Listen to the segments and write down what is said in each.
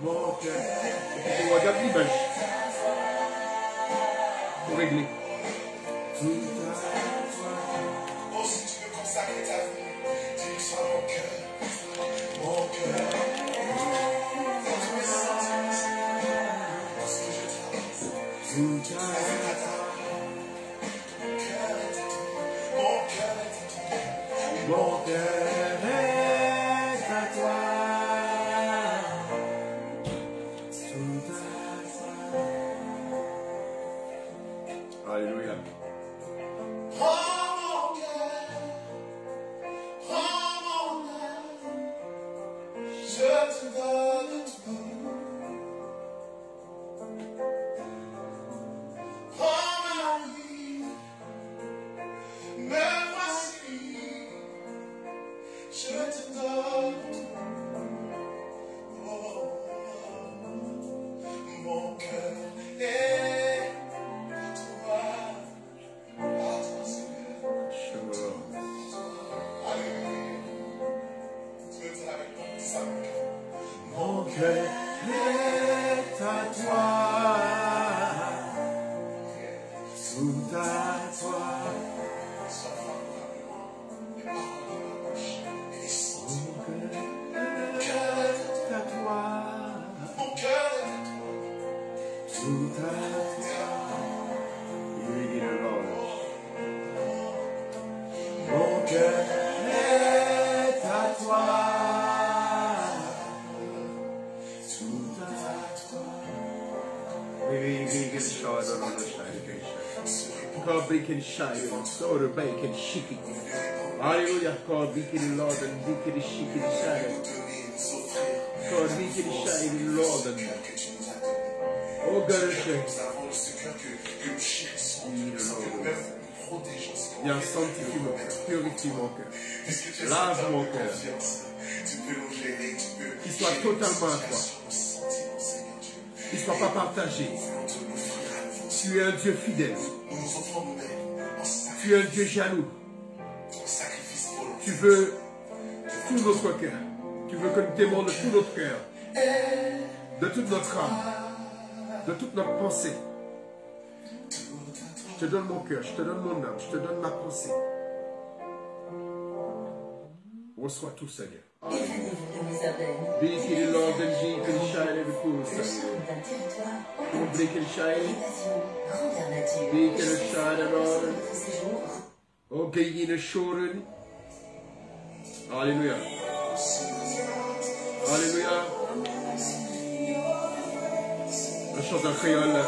Mon cœur. Et tu regardes l'image. Pour régler. Tout à toi. Oh, si tu veux consacrer ta vie, dis sois mon cœur. Mon cœur. Tout à toi. Mon cœur est à toi. Tout à toi. Alléluia. Mon cœur est à toi, tout à toi. Mon cœur est à toi, tout à toi. Oui, le Lord. Mon cœur est à toi. God bacon shine, soda bacon shiki. Hallelujah, God bacon Lord and bacon shiki shine. God bacon shine, Lord and oh God, viens sanctifie mon cœur, purifie mon cœur, lave mon cœur, qu'il soit totalement à toi, qu'il ne soit pas partagé. Tu es un Dieu fidèle. Tu es un Dieu jaloux. Tu veux tout notre cœur. Tu veux que nous t'aimons de tout notre cœur, de toute notre âme, de toute notre pensée. Je te donne mon cœur, je te donne mon âme, je te donne ma pensée. Reçois tout, Seigneur. Biki the Lord and G can shine every cool Seigneur. Biki the shine. Biki the shine Lord. Oh, Gigi the Shoren. Alléluia. Alléluia. Le chant en créole.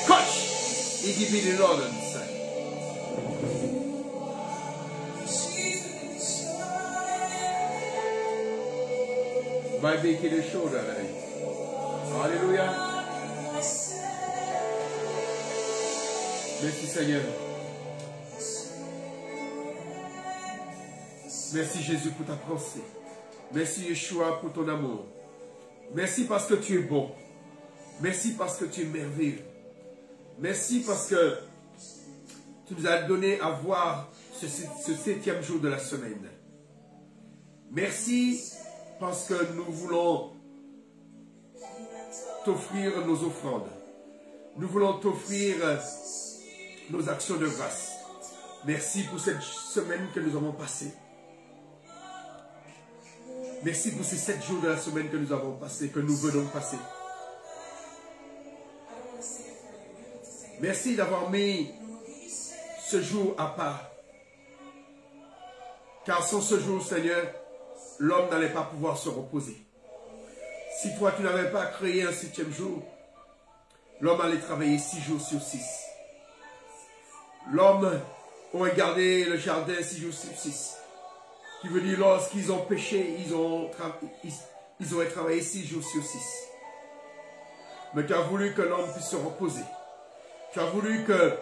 Coach! Il give me the Lord and say. By making the show that Alléluia. Merci Seigneur. Merci Jésus pour ta pensée. Merci Yeshua pour ton amour. Merci parce que tu es bon. Merci parce que tu es merveilleux. Merci parce que tu nous as donné à voir ce 7e jour de la semaine. Merci parce que nous voulons t'offrir nos offrandes. Nous voulons t'offrir nos actions de grâce. Merci pour cette semaine que nous avons passée. Merci pour ces 7 jours de la semaine que nous avons passé, que nous venons passer. Merci d'avoir mis ce jour à part. Car sans ce jour, Seigneur, l'homme n'allait pas pouvoir se reposer. Si toi, tu n'avais pas créé un 7e jour, l'homme allait travailler 6 jours sur 6. L'homme aurait gardé le jardin 6 jours sur 6. Qui veut dire, lorsqu'ils ont péché, ils auraient travaillé 6 jours sur 6. Mais tu as voulu que l'homme puisse se reposer. Tu as voulu que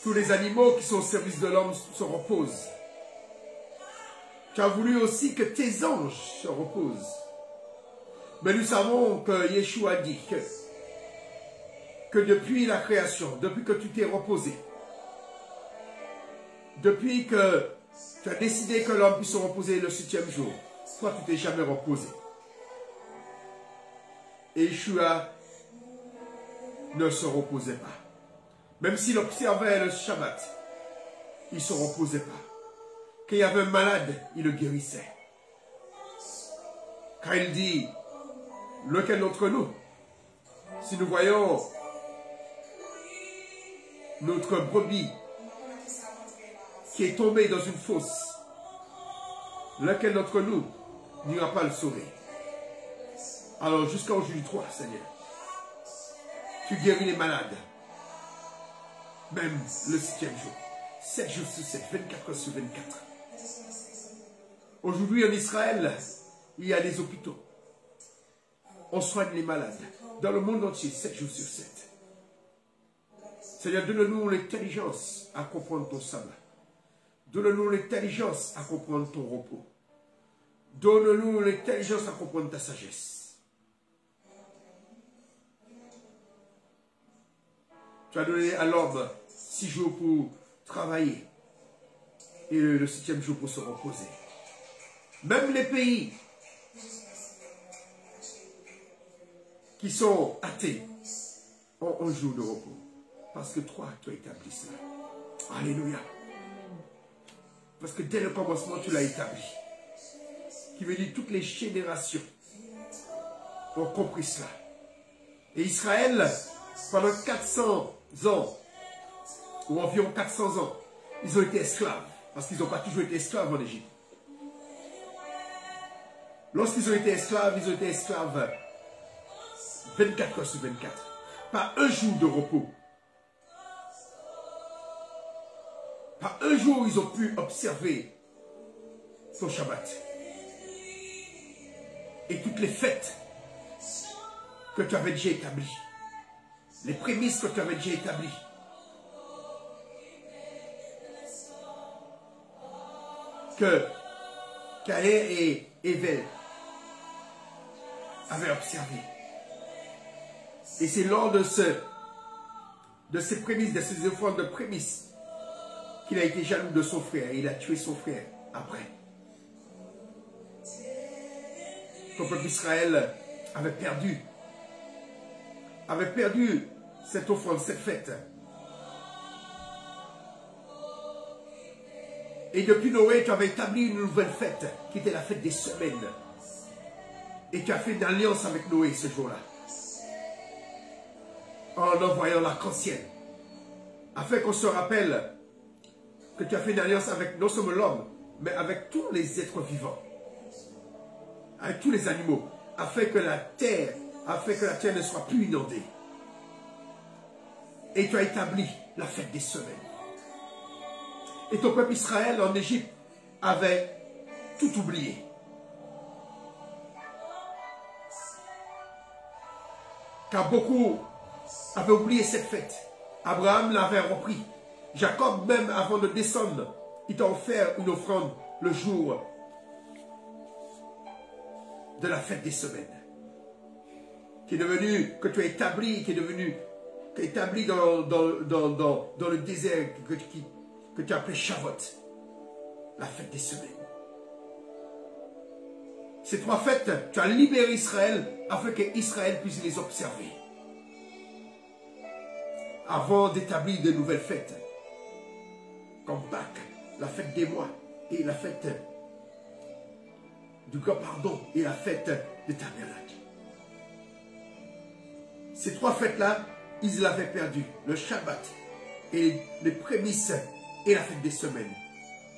tous les animaux qui sont au service de l'homme se reposent. Tu as voulu aussi que tes anges se reposent. Mais nous savons que Yeshua dit que depuis la création, depuis que tu t'es reposé, depuis que tu as décidé que l'homme puisse se reposer le 7e jour, toi tu t'es jamais reposé. et Yeshua ne se reposait pas. Même s'il observait le Shabbat, il ne se reposait pas. Quand il y avait un malade, il le guérissait. Quand il dit, lequel d'entre nous, si nous voyons notre brebis qui est tombée dans une fosse, lequel d'entre nous n'ira pas le sauver? Alors jusqu'à aujourd'hui, toi, Seigneur, tu guéris les malades, même le 7e jour, 7 jours sur 7, 24 heures sur 24. Aujourd'hui en Israël, il y a des hôpitaux. On soigne les malades dans le monde entier, 7 jours sur 7. Seigneur, donne-nous l'intelligence à comprendre ton sabbat. Donne-nous l'intelligence à comprendre ton repos. Donne-nous l'intelligence à comprendre ta sagesse. Tu as donné à l'homme 6 jours pour travailler et le 7e jour pour se reposer. Même les pays qui sont athées ont un jour de repos. Parce que toi, tu as établi cela. Alléluia. Parce que dès le commencement, tu l'as établi. Qui veut dire toutes les générations ont compris cela. Et Israël, pendant 400 ans, ou environ 400 ans, ils ont été esclaves. Parce qu'ils n'ont pas toujours été esclaves en Égypte. Lorsqu'ils ont été esclaves 24 heures sur 24. Pas un jour de repos. Pas un jour ils ont pu observer son Shabbat. Et toutes les fêtes que tu avais déjà établies. Les prémices que tu avais déjà établies. Que Caïn et Ével avaient observé. Et c'est lors de ces prémices, de ces offrandes de prémices, qu'il a été jaloux de son frère. Et il a tué son frère après. Ton peuple Israël avait perdu cette offrande, cette fête. Et depuis Noé, tu avais établi une nouvelle fête, qui était la fête des semaines. Et tu as fait une alliance avec Noé ce jour-là. En envoyant l'arc-en-ciel. Afin qu'on se rappelle que tu as fait une alliance avec non seulement l'homme, mais avec tous les êtres vivants. Avec tous les animaux. Afin que la terre ne soit plus inondée. Et tu as établi la fête des semaines. Et ton peuple Israël en Égypte avait tout oublié. Car beaucoup avaient oublié cette fête. Abraham l'avait repris. Jacob, même avant de descendre, il t'a offert une offrande le jour de la fête des semaines. Qui est devenu, que tu as établi, qui est devenu établi dans le désert que tu as appelé Shavuot, la fête des semaines. Ces 3 fêtes, tu as libéré Israël afin qu'Israël puisse les observer. Avant d'établir de nouvelles fêtes, comme Pâques, la fête des mois et la fête du grand pardon et la fête des tabernacles. Ces 3 fêtes-là, ils l'avaient perdu. Le Shabbat et les prémices et la fête des semaines.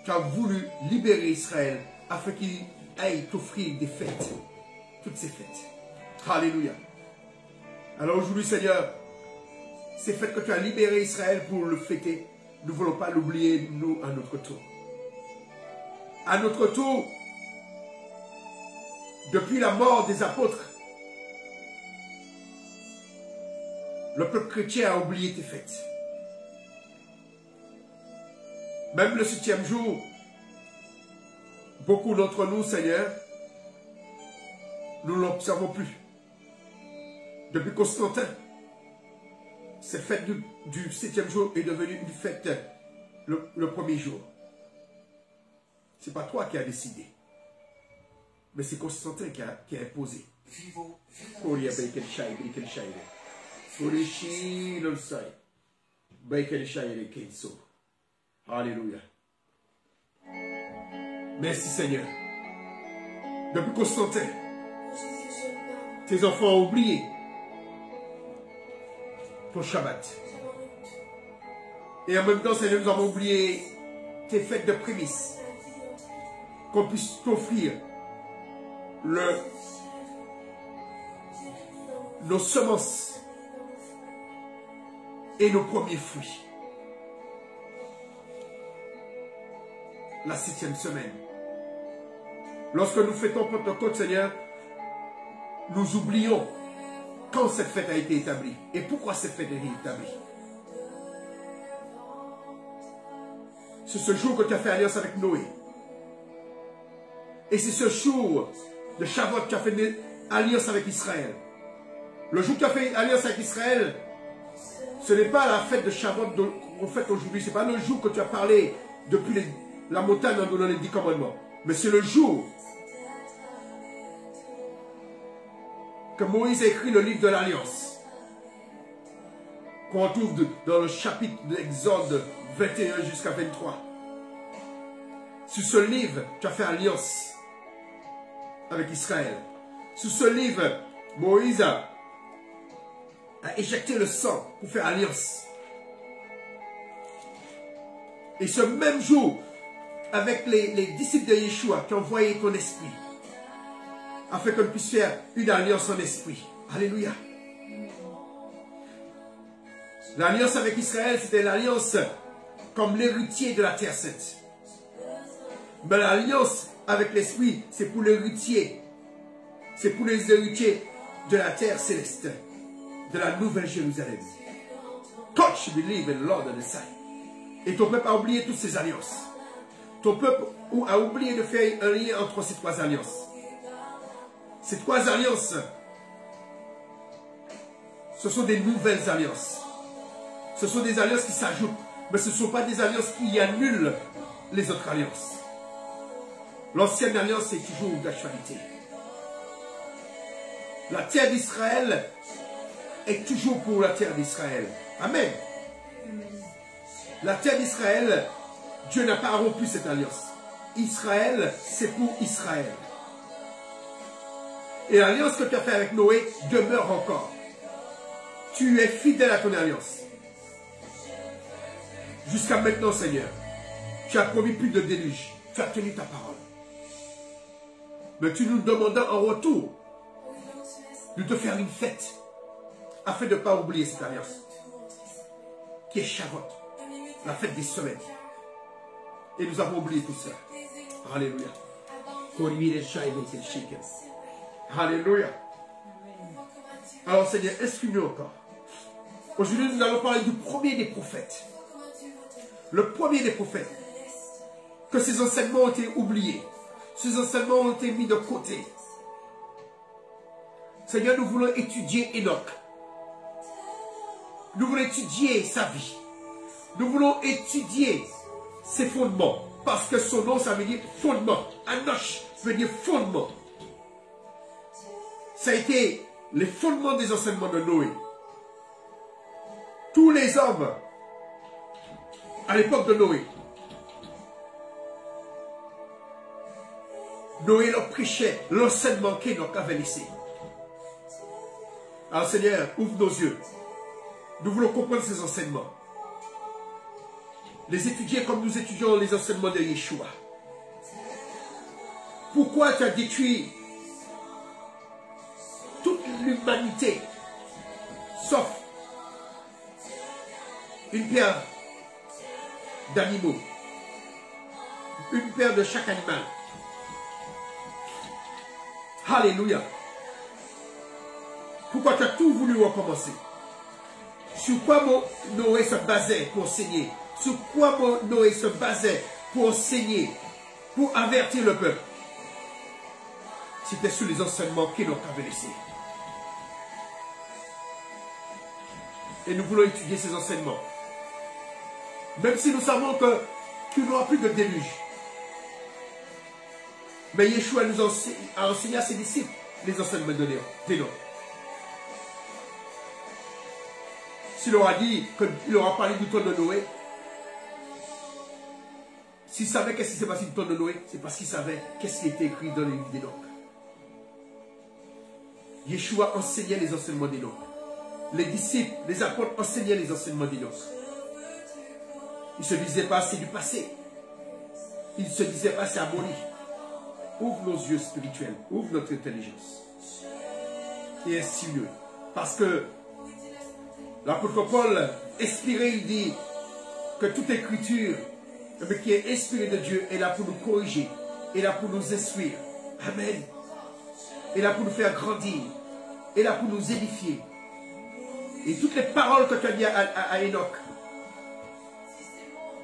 Tu as voulu libérer Israël afin qu'il aille t'offrir des fêtes. Toutes ces fêtes. Alléluia. Alors aujourd'hui, Seigneur, ces fêtes que tu as libéré Israël pour le fêter, nous ne voulons pas l'oublier, nous, à notre tour. À notre tour, depuis la mort des apôtres, le peuple chrétien a oublié tes fêtes. Même le 7e jour, beaucoup d'entre nous, Seigneur, nous ne l'observons plus. Depuis Constantin, cette fête du 7e jour est devenue une fête le premier jour. Ce n'est pas toi qui as décidé. Mais c'est Constantin qui a imposé. Vivo, Korea Bacon Shai, Bacon Shai. Furishi non sai. Bacon Shai Kenso. Alléluia. Merci Seigneur. Depuis Constantin, tes enfants ont oublié ton Shabbat. Et en même temps, Seigneur, nous avons oublié tes fêtes de prémices. Qu'on puisse t'offrir nos semences et nos premiers fruits. La 7e semaine. Lorsque nous fêtons Pentecôte, Seigneur, nous oublions quand cette fête a été établie et pourquoi cette fête a été établie. C'est ce jour que tu as fait alliance avec Noé. Et c'est ce jour de Shavuot que tu as fait alliance avec Israël. Le jour que tu as fait alliance avec Israël, ce n'est pas la fête de Shavuot qu'on fête aujourd'hui. Ce n'est pas le jour que tu as parlé depuis la montagne en donnant les 10 commandements. Mais c'est le jour que Moïse a écrit le livre de l'Alliance. Qu'on trouve dans le chapitre de l'Exode 21 jusqu'à 23. Sur ce livre, tu as fait alliance avec Israël. Sur ce livre, Moïse a éjecté le sang pour faire alliance. Et ce même jour, avec les disciples de Yeshua, tu as envoyé ton esprit, afin qu'on puisse faire une alliance en esprit. Alléluia. L'alliance avec Israël, c'était l'alliance comme l'héritier de la terre sainte. Mais l'alliance avec l'esprit, c'est pour l'héritier. C'est pour les héritiers de la terre céleste, de la nouvelle Jérusalem. Touch, believe in Lord and the Son. Et ton peuple a oublié toutes ces alliances. Ton peuple a oublié de faire un lien entre ces 3 alliances. Ces 3 alliances, ce sont des nouvelles alliances. Ce sont des alliances qui s'ajoutent, mais ce ne sont pas des alliances qui annulent les autres alliances. L'ancienne alliance est toujours d'actualité. La terre d'Israël est toujours pour la terre d'Israël. Amen. La terre d'Israël, Dieu n'a pas rompu cette alliance. Israël, c'est pour Israël. Et l'alliance que tu as faite avec Noé demeure encore. Tu es fidèle à ton alliance. Jusqu'à maintenant, Seigneur, tu as promis plus de déluge. Tu as tenu ta parole. Mais tu nous demandais en retour de te faire une fête afin de ne pas oublier cette alliance qui est Shavuot, la fête des semaines. Et nous avons oublié tout ça. Alléluia. Alléluia. Alors Seigneur, exprime-nous encore. Aujourd'hui, nous allons parler du premier des prophètes. Le premier des prophètes. Que ces enseignements ont été oubliés. Ces enseignements ont été mis de côté. Seigneur, nous voulons étudier Enoch. Nous voulons étudier sa vie. Nous voulons étudier ses fondements. Parce que son nom, ça veut dire fondement. Anosh veut dire fondement. Ça a été les fondements des enseignements de Noé. Tous les hommes, à l'époque de Noé, Noé leur prêchait l'enseignement qu'Enoch avait laissé. Alors Seigneur, ouvre nos yeux. Nous voulons comprendre ces enseignements. Les étudier comme nous étudions les enseignements de Yeshua. Pourquoi tu as détruit toute l'humanité, sauf une paire d'animaux, une paire de chaque animal. Alléluia. Pourquoi tu as tout voulu recommencer? Sur quoi Noé se basait pour enseigner? Sur quoi Noé se basait pour enseigner, pour avertir le peuple? C'était sur les enseignements qu'Enoch avait laissés. Et nous voulons étudier ces enseignements. Même si nous savons que tu n'auras plus de déluge. Mais Yeshua a enseigné à ses disciples les enseignements de d'Enoch. S'il leur a dit qu'il leur a parlé du temps de Noé, s'il savait qu'est-ce qui s'est passé du temps de Noé, c'est parce qu'il savait qu'est-ce qui était écrit dans les livres d'Enoch. Yeshua enseignait les enseignements d'Enoch. Les disciples, les apôtres enseignaient les enseignements d'Enoch. Ils ne se disaient pas c'est du passé. Ils ne se disaient pas c'est aboli. Ouvre nos yeux spirituels, ouvre notre intelligence. Et ainsi mieux. Parce que l'apôtre Paul, inspiré, il dit que toute écriture qui est inspirée de Dieu est là pour nous corriger, est là pour nous instruire. Amen. Est là pour nous faire grandir, est là pour nous édifier. Et toutes les paroles que tu as dit à Enoch,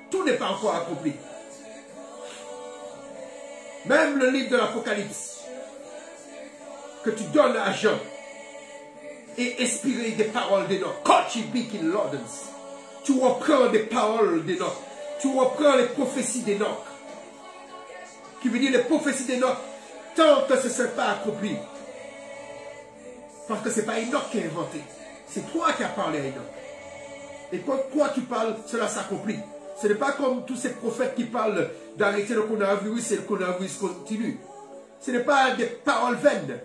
tout n'est pas encore accompli. Même le livre de l'Apocalypse que tu donnes à Jean est inspiré des paroles d'Enoch. Tu reprends des paroles d'Enoch. Tu reprends les prophéties d'Enoch. Qui veut dire les prophéties d'Enoch tant que ce ne sera pas accompli. Parce que ce n'est pas Enoch qui a inventé. C'est toi qui as parlé à Enoch. Et quand toi tu parles, cela s'accomplit. Ce n'est pas comme tous ces prophètes qui parlent d'arrêter le coronavirus et le coronavirus continue. Ce n'est pas des paroles vaines.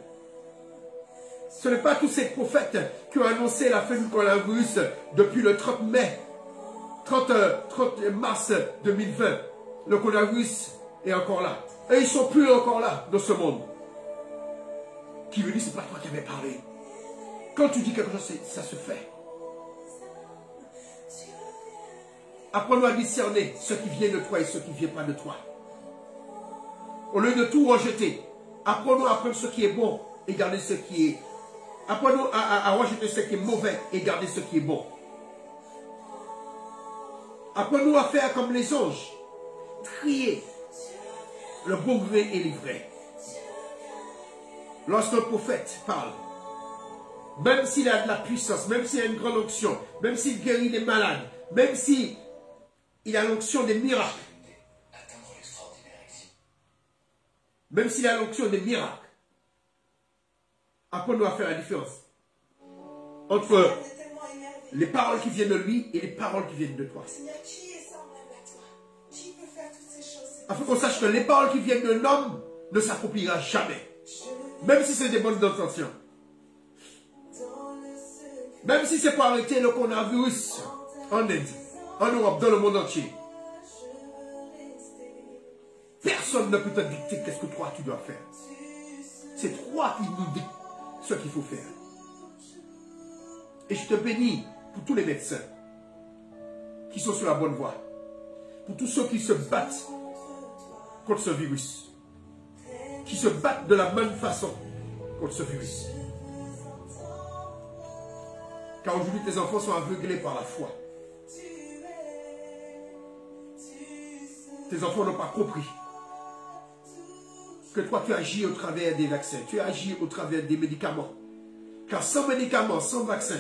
Ce n'est pas tous ces prophètes qui ont annoncé la fin du coronavirus depuis le 30 mars 2020. Le coronavirus est encore là. Et ils ne sont plus encore là dans ce monde. Qui veut dire, ce n'est pas toi qui avais parlé. Quand tu dis quelque chose, ça se fait. Apprends-nous à discerner ce qui vient de toi et ce qui ne vient pas de toi. Au lieu de tout rejeter, apprends-nous à prendre ce qui est bon et garder ce qui est... Apprends-nous à rejeter ce qui est mauvais et garder ce qui est bon. Apprends-nous à faire comme les anges. Trier le bon gré et l'ivraie. Lorsqu'un prophète parle, même s'il a de la puissance, même s'il a une grande onction, même s'il guérit les malades, même s'il a l'onction des miracles, même s'il a l'onction des miracles, apprends-nous à faire la différence entre les paroles qui viennent de lui et les paroles qui viennent de toi. Afin qu'on sache que les paroles qui viennent d'un homme ne s'accomplira jamais. Même si c'est des bonnes intentions. Même si c'est pour arrêter le coronavirus en Inde, en Europe, dans le monde entier. Personne ne peut te dicter qu'est-ce que toi tu dois faire. C'est toi qui nous dis ce qu'il faut faire. Et je te bénis pour tous les médecins qui sont sur la bonne voie. Pour tous ceux qui se battent contre ce virus. Qui se battent de la bonne façon contre ce virus. Car aujourd'hui, tes enfants sont aveuglés par la foi. Tes enfants n'ont pas compris que toi, tu agis au travers des vaccins. Tu agis au travers des médicaments. Car sans médicaments, sans vaccin,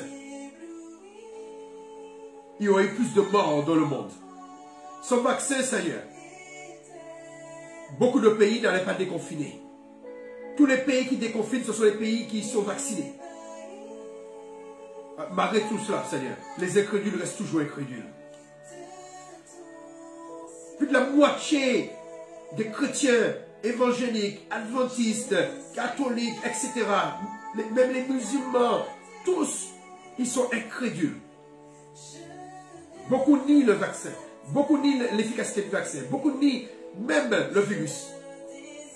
il y aurait eu plus de morts dans le monde. Sans vaccin, Seigneur, beaucoup de pays n'allaient pas déconfiner. Tous les pays qui déconfinent, ce sont les pays qui sont vaccinés. Malgré tout cela, Seigneur, les incrédules restent toujours incrédules. Plus de la moitié des chrétiens évangéliques, adventistes, catholiques, etc., même les musulmans, tous, ils sont incrédules. Beaucoup nient le vaccin. Beaucoup nient l'efficacité du vaccin. Beaucoup nient même le virus.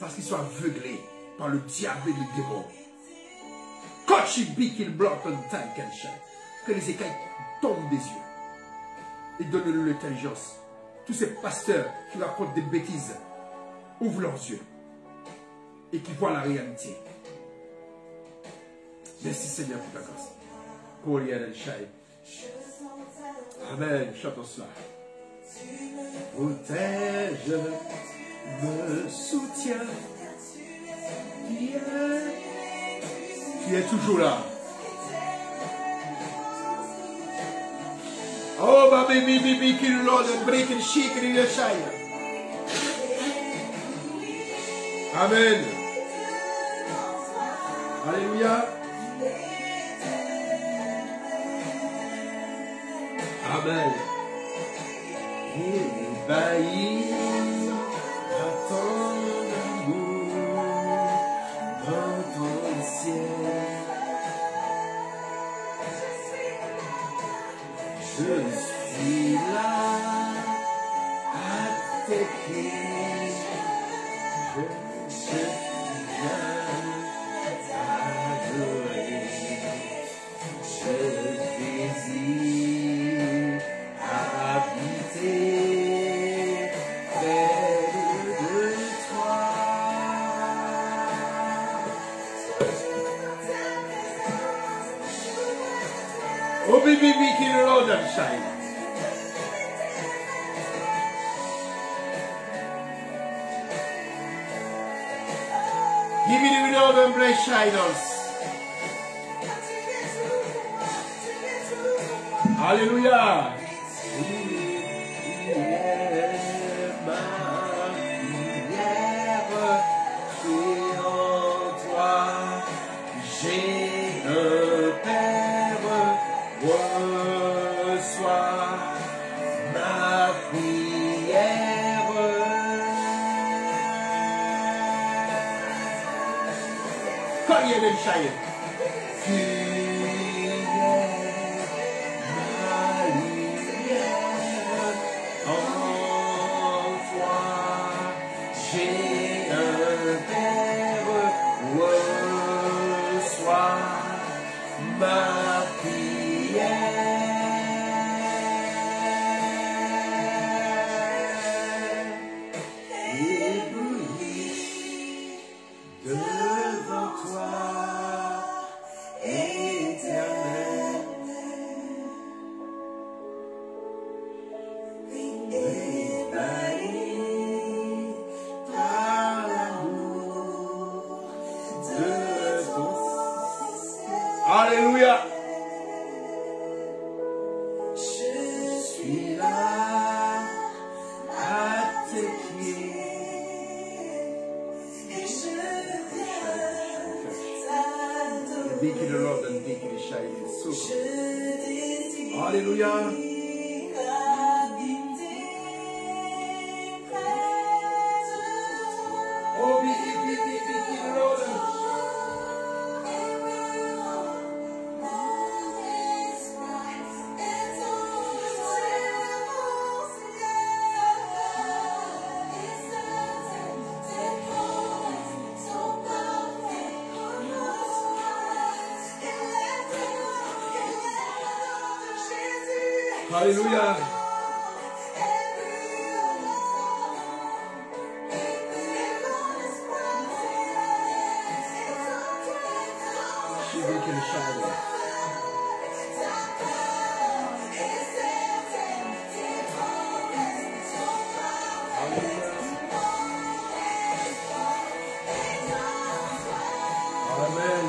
Parce qu'ils sont aveuglés par le diable et le démon. Que les écailles tombent des yeux. Et donne-nous l'intelligence. Tous ces pasteurs qui racontent des bêtises, ouvrent leurs yeux. Et qui voient la réalité. Merci Seigneur pour ta grâce. Amen. Chantons cela. Protège, me soutiens. Tu es toujours là. Oh, baby, baby, kill Lord and break and shake in the shire. Amen. Alléluia. Amen. Ébahi à ton amour dans ton ciel. Je suis là à tes pieds. Je viens t'adorer. Je désire habiter près de toi. Oh, baby, qui le Lord and shine. Give me the Lord and bless shine us. Alléluia. Shine. Tu es ma lumière, en toi j'ai un Père, reçois ma prière. Éblouis devant toi. Alléluia. Je suis là à tes pieds et je viens t'adorer. Be to the Lord and be to the shining soul. Alléluia. Oh, be to the Lord. Alléluia. She can shine. Amen.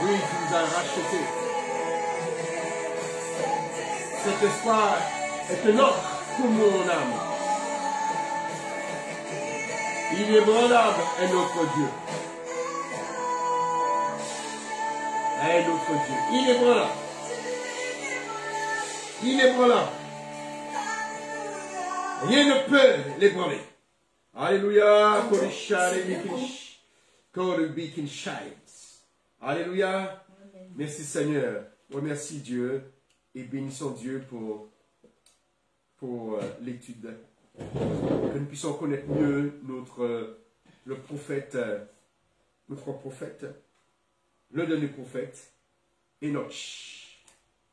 Oui, tu nous as racheté. Cet espoir est un ordre pour mon âme. Inébranlable est notre Dieu. Est notre Dieu. Inébranlable. Inébranlable. Rien ne peut l'ébranler. Alléluia. Alléluia. Merci Seigneur. Remercie Dieu et bénissons Dieu pour l'étude. Que nous puissions connaître mieux le prophète, notre prophète, le dernier prophète, Enoch.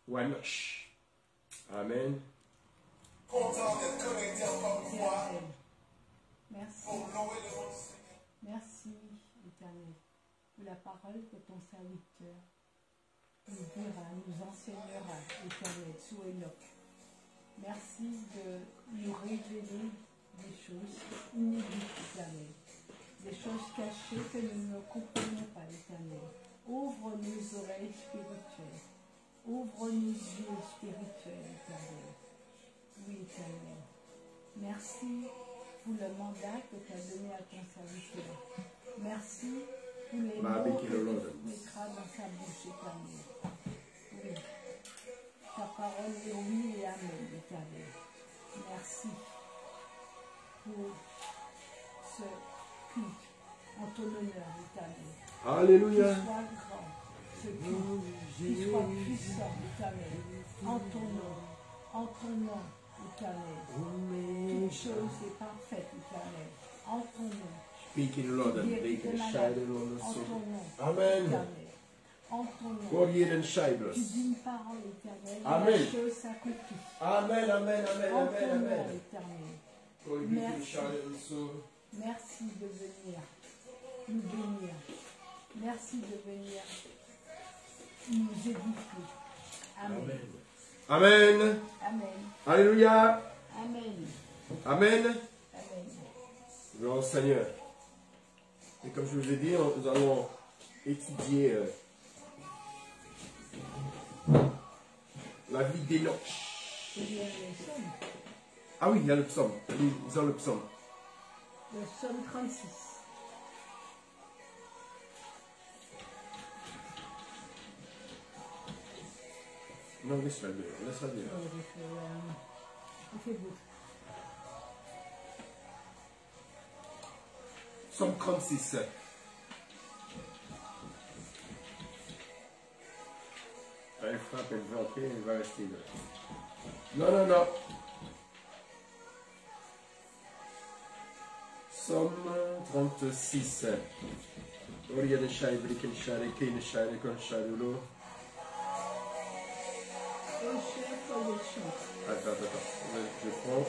Ou Enoch. Amen. content d'être connecté encore une fois Éternel. Merci. pour louer le nom du Seigneur. Merci, Éternel, pour la parole que ton serviteur nous dira, nous enseignera, Éternel, sous Enoch. Merci de nous révéler des choses inédites, Éternel. Des choses cachées que nous ne comprenons pas, Éternel. Ouvre nos oreilles spirituelles. Ouvre nos yeux spirituels, Éternel. Oui, Éternel. Merci pour le mandat que tu as donné à ton serviteur. Merci pour les mots que tu mettras dans sa bouche, Éternel. Oui. Ta parole est oui et amen, Éternel. Merci pour ce culte en ton honneur, Éternel. Alléluia. Qu'il soit grand, ce culte, qu'il soit puissant, Éternel, en ton nom, Éternel. Toute chose est parfaite, Éternel, en ton nom. Speaking, Lord, and Guéris make tes it malades, shine on the en ton soul. nom, Amen. Éternel, en ton nom. God, hear and shine Tu us. dis une parole, Éternel, et Amen. la chose s'accomplit. Amen, amen, amen, En amen, ton nom, amen. Éternel. God, be Merci. to shine on the soul. Merci de venir nous bénir. Merci de venir nous édifier. Amen. Amen. Amen. Alléluia. Amen. Amen. Amen. Gloire au Seigneur. Et comme je vous ai dit, nous allons étudier la vie d'Enoch. Il y a le psaume. Ah oui, il y a le psaume. Lisons le psaume. Le psaume 36. Non, laisse-la lire. Laisse-la lire. Il fait beau. Psaume 36. Elle frappe, elle va entrer, elle va rester là. Non, non, non. Psaume 36. Oria de Shaibri, Kenshare, Kenshare, Konsharulo. Au chef des chants. Attends. Je prends.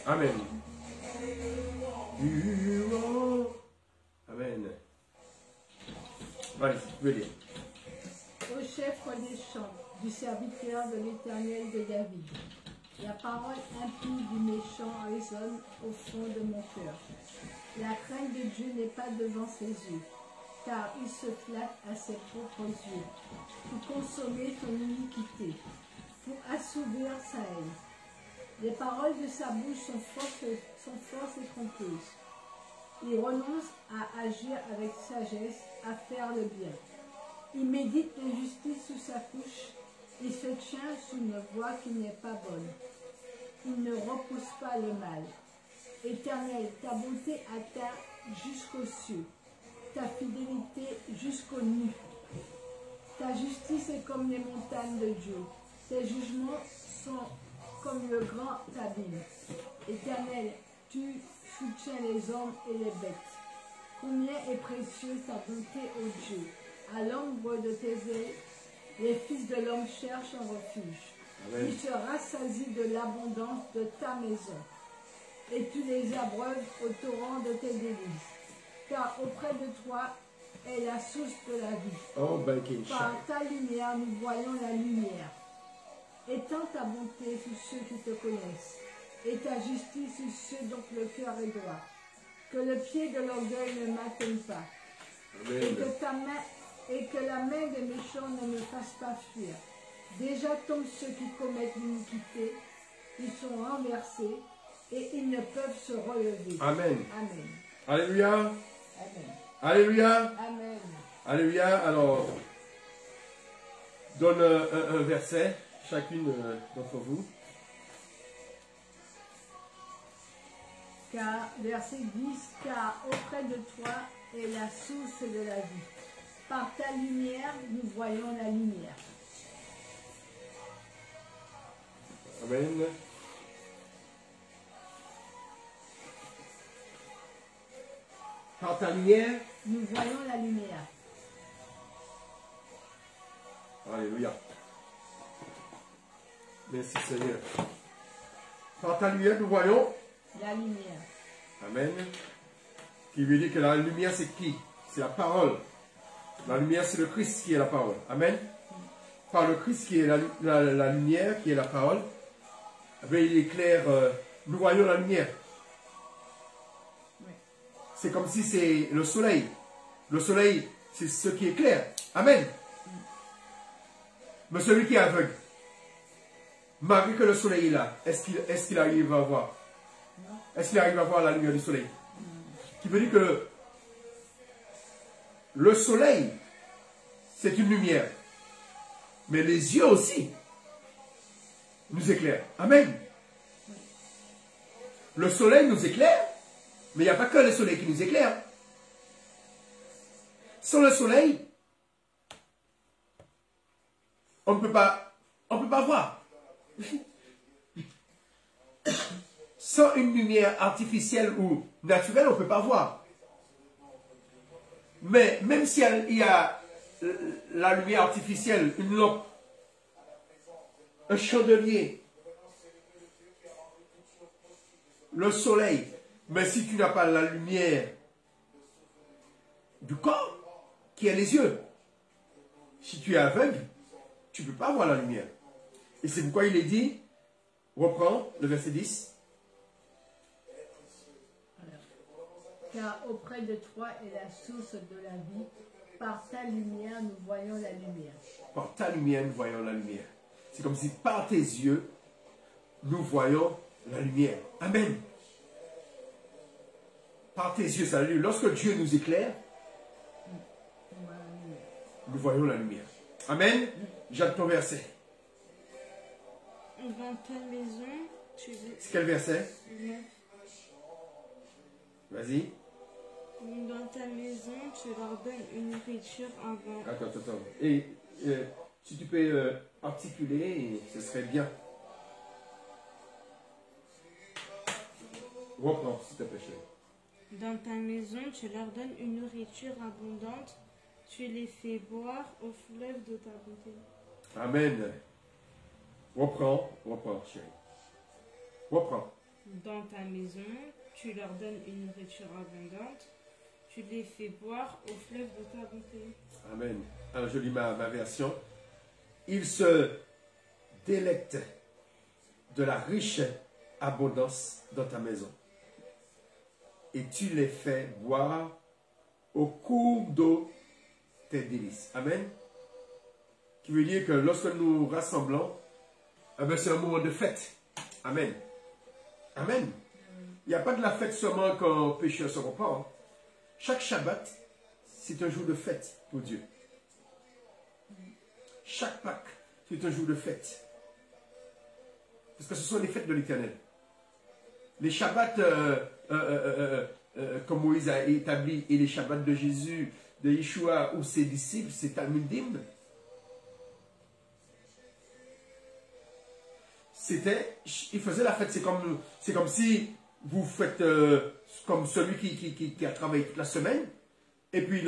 Amen. Amen. Allez, je vais lire. Au chef des chants, du serviteur de l'Éternel de David. La parole impie du méchant résonne au fond de mon cœur. La crainte de Dieu n'est pas devant ses yeux, car il se flatte à ses propres yeux, pour consommer son iniquité, pour assouvir sa haine. Les paroles de sa bouche sont fausses et trompeuses. Il renonce à agir avec sagesse, à faire le bien. Il médite l'injustice sous sa couche, il se tient sous une voie qui n'est pas bonne. Il ne repousse pas le mal. Éternel, ta bonté atteint jusqu'aux cieux, ta fidélité jusqu'aux nues. Ta justice est comme les montagnes de Dieu, tes jugements sont comme le grand abîme. Éternel, tu soutiens les hommes et les bêtes. Combien est précieuse ta bonté, ô Dieu. À l'ombre de tes ailes, les fils de l'homme cherchent un refuge. Amen. Tu se rassasies de l'abondance de ta maison, et tu les abreuves au torrent de tes délices. Car auprès de toi est la source de la vie. Oh, ben, Kenshare. Par ta lumière, nous voyons la lumière. Étends ta bonté sur ceux qui te connaissent, et ta justice sur ceux dont le cœur est droit. Que le pied de l'orgueil ne m'atteigne pas, et que la main des méchants ne me fasse pas fuir. Déjà tombent ceux qui commettent l'iniquité, ils sont renversés, et ils ne peuvent se relever. Amen. Amen. Alléluia. Amen. Alléluia. Amen. Alléluia. Alors, donne un verset, chacune d'entre vous. Car, verset 10, car auprès de toi est la source de la vie. Par ta lumière, nous voyons la lumière. Amen. Par ta lumière, nous voyons la lumière. Alléluia. Merci Seigneur. Par ta lumière, nous voyons La lumière. Amen. Qui veut dire que la lumière, c'est qui? C'est la parole. La lumière, c'est le Christ qui est la parole. Amen. Par le Christ qui est la lumière, qui est la parole, eh bien, il éclaire, nous voyons la lumière. Oui. C'est comme si c'est le soleil. Le soleil, c'est ce qui éclaire. Amen. Mais celui qui est aveugle, malgré que le soleil est là, est-ce qu'il arrive à voir? Est-ce qu'il arrive à voir la lumière du soleil? Qui veut dire que le soleil, c'est une lumière. Mais les yeux aussi nous éclairent. Amen. Le soleil nous éclaire, mais il n'y a pas que le soleil qui nous éclaire. Sans le soleil, on ne peut pas voir. Sans une lumière artificielle ou naturelle, on ne peut pas voir. Mais même s'il y a la lumière artificielle, une lampe, un chandelier, le soleil, mais si tu n'as pas la lumière du corps, qui est les yeux, si tu es aveugle, tu ne peux pas voir la lumière. Et c'est pourquoi il est dit, reprends le verset 10. Car auprès de toi est la source de la vie. Par ta lumière, nous voyons la lumière. Par ta lumière, nous voyons la lumière. C'est comme si par tes yeux, nous voyons la lumière. Amen. Par tes yeux, ça veut dire, lorsque Dieu nous éclaire, nous voyons la lumière. Amen. J'ai ton verset. Dans ta maison, tu... C'est quel verset? 9. Vas-y. Dans ta maison, tu leur donnes une nourriture avant. Attends. Et si tu peux articuler, ce serait bien. Reprends, s'il te plaît, chérie. Dans ta maison, tu leur donnes une nourriture abondante. Tu les fais boire au fleuve de ta bonté. Amen. Reprends, chérie. Reprends. Dans ta maison, tu leur donnes une nourriture abondante. Tu les fais boire au fleuve de ta bonté. Amen. Alors, je lis ma version. Ils se délectent de la riche abondance dans ta maison. Et tu les fais boire au cours d'eau tes délices. Amen. Qui veut dire que lorsque nous rassemblons, c'est un moment de fête. Amen. Amen. Il n'y a pas de la fête seulement quand pécheur se repent. Chaque Shabbat, c'est un jour de fête pour Dieu. Chaque Pâques, c'est un jour de fête. Parce que ce sont les fêtes de l'Éternel. Les Shabbats, comme Moïse a établi, et les Shabbats de Jésus, de Yeshua ou ses disciples, c'est Talmudim. Il faisait la fête, c'est comme si vous faites comme celui qui a travaillé toute la semaine, et puis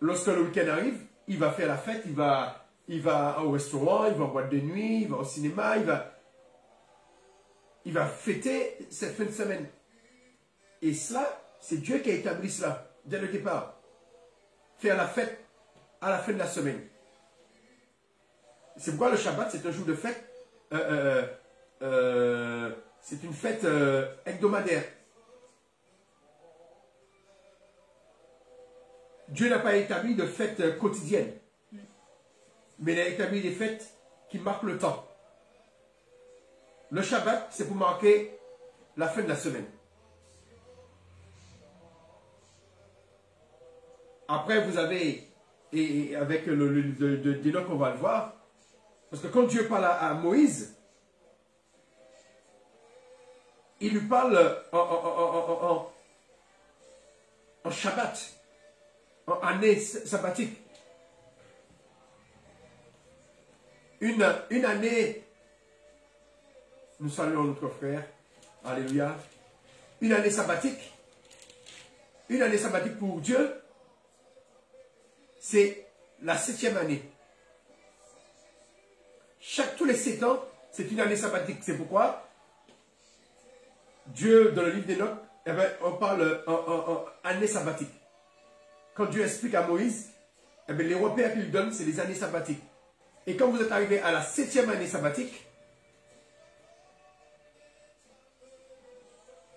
lorsque le week-end arrive, il va faire la fête, il va au restaurant, il va en boîte de nuit, il va au cinéma, il va fêter cette fin de semaine. Et cela, c'est Dieu qui a établi cela, dès le départ. Faire la fête à la fin de la semaine. C'est pourquoi le Shabbat, c'est un jour de fête. C'est une fête hebdomadaire. Dieu n'a pas établi de fête quotidienne. Mais il a établi des fêtes qui marquent le temps. Le Shabbat, c'est pour marquer la fin de la semaine. Après, vous avez, et avec le d'Enoch, on va le voir, parce que quand Dieu parle à Moïse, il lui parle en Shabbat, en année sabbatique. Une année, nous saluons notre frère, alléluia, une année sabbatique, une année sabbatique pour Dieu, c'est la 7e année. Tous les 7 ans, c'est une année sabbatique. C'est pourquoi Dieu, dans le livre d'Enoch, eh ben, on parle en année sabbatique. Quand Dieu explique à Moïse, eh bien, les repères qu'il lui donne, c'est les années sabbatiques. Et quand vous êtes arrivé à la 7e année sabbatique,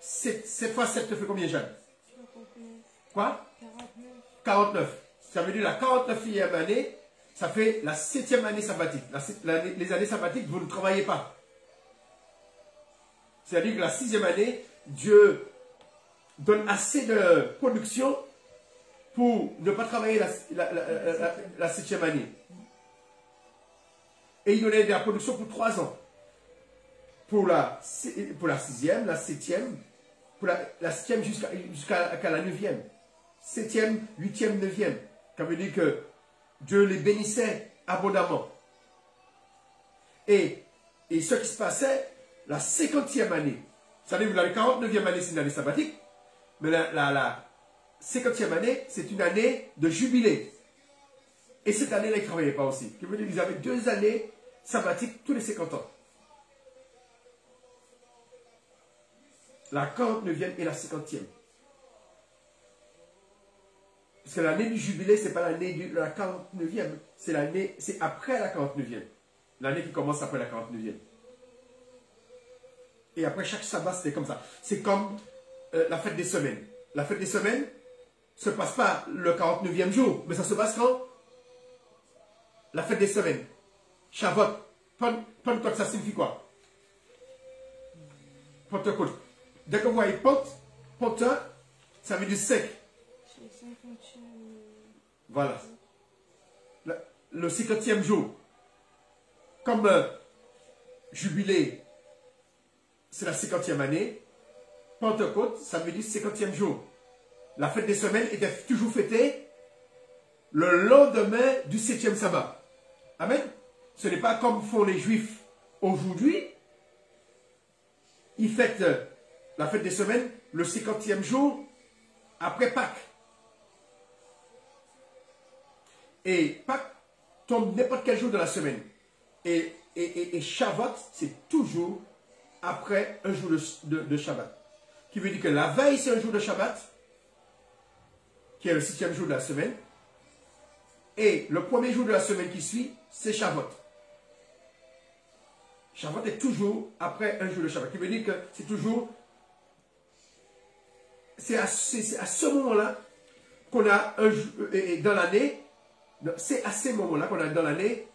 7 fois 7 te fait combien, Jeanne? Quoi? 49. Ça veut dire la 49e année, ça fait la 7e année sabbatique. Les années sabbatiques, vous ne travaillez pas. C'est-à-dire que la 6e année, Dieu donne assez de production pour ne pas travailler la 7e année. Et il donnait de la production pour 3 ans. Pour la 6e, la 7e, pour la 7e jusqu'à la 9e. 7e, 8e, 9e. Ça veut dire que Dieu les bénissait abondamment. Et ce qui se passait, la 50e année, ça veut dire que la 49e année, c'est une année sabbatique, mais la 50e année, c'est une année de jubilé. Et cette année-là, ils ne travaillaient pas aussi. Ça veut dire qu'ils avaient 2 années sabbatiques tous les 50 ans. La 49e et la 50e. Parce que l'année du jubilé, ce n'est pas l'année de la 49e. C'est après la 49e. L'année qui commence après la 49e. Et après chaque sabbat, c'était comme ça. C'est comme la fête des semaines. La fête des semaines ne se passe pas le 49e jour, mais ça se passe quand? La fête des semaines. Shavuot. Pentecôte, ça signifie quoi? Pentecôte. Dès que vous voyez Pente, ça veut dire sec. Voilà. Le 50e jour. Comme jubilé, c'est la 50e année. Pentecôte, ça veut dire 50e jour. La fête des semaines était toujours fêtée le lendemain du 7e sabbat. Amen. Ce n'est pas comme font les Juifs aujourd'hui. Ils fêtent la fête des semaines le 50e jour après Pâques. Et Pâques tombe n'importe quel jour de la semaine. Et Shavuot, c'est toujours après un jour de Shabbat. Qui veut dire que la veille, c'est un jour de Shabbat, qui est le 7e jour de la semaine. Et le premier jour de la semaine qui suit, c'est Shavuot. Shavuot est toujours après un jour de Shabbat. Qui veut dire que c'est toujours... C'est à ce moment-là qu'on a un jour... dans l'année... C'est à ces moments-là qu'on a dans l'année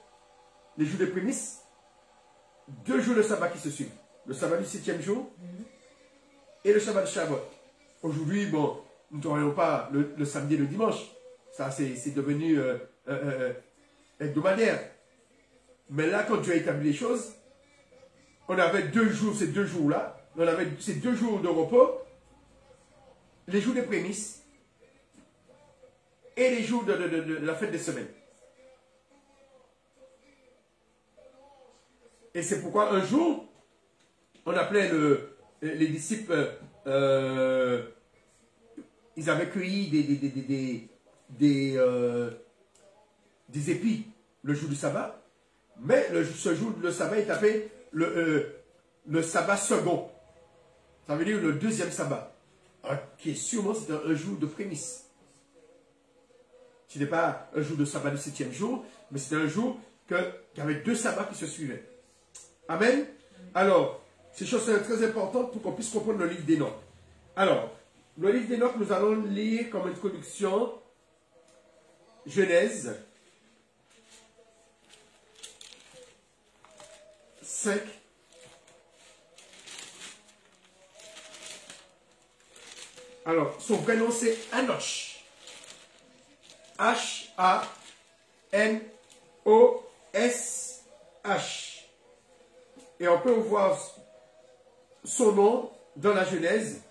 les jours de prémices, 2 jours de sabbat qui se suivent. Le sabbat du 7e jour et le sabbat de Shavuot. Aujourd'hui, bon, nous ne travaillons pas le samedi et le dimanche. Ça, c'est devenu hebdomadaire. Mais là, quand Dieu a établi les choses, on avait 2 jours, ces 2 jours-là, on avait ces 2 jours de repos, les jours des prémices, et les jours de la fête des semaines. Et c'est pourquoi un jour, on appelait les disciples, ils avaient cueilli des épis le jour du sabbat, mais ce jour de sabbat est appelé le sabbat second. Ça veut dire le 2e sabbat, qui est sûrement un jour de prémices. Ce n'est pas un jour de sabbat du 7e jour, mais c'était un jour qu'il y avait 2 sabbats qui se suivaient. Amen. Alors, ces choses sont très importantes pour qu'on puisse comprendre le livre d'Enoch. Alors, le livre d'Enoch, nous allons lire comme introduction Genèse 5. Alors, son vrai nom c'est Hanoch. H-A-N-O-S-H. Et on peut voir son nom dans la Genèse.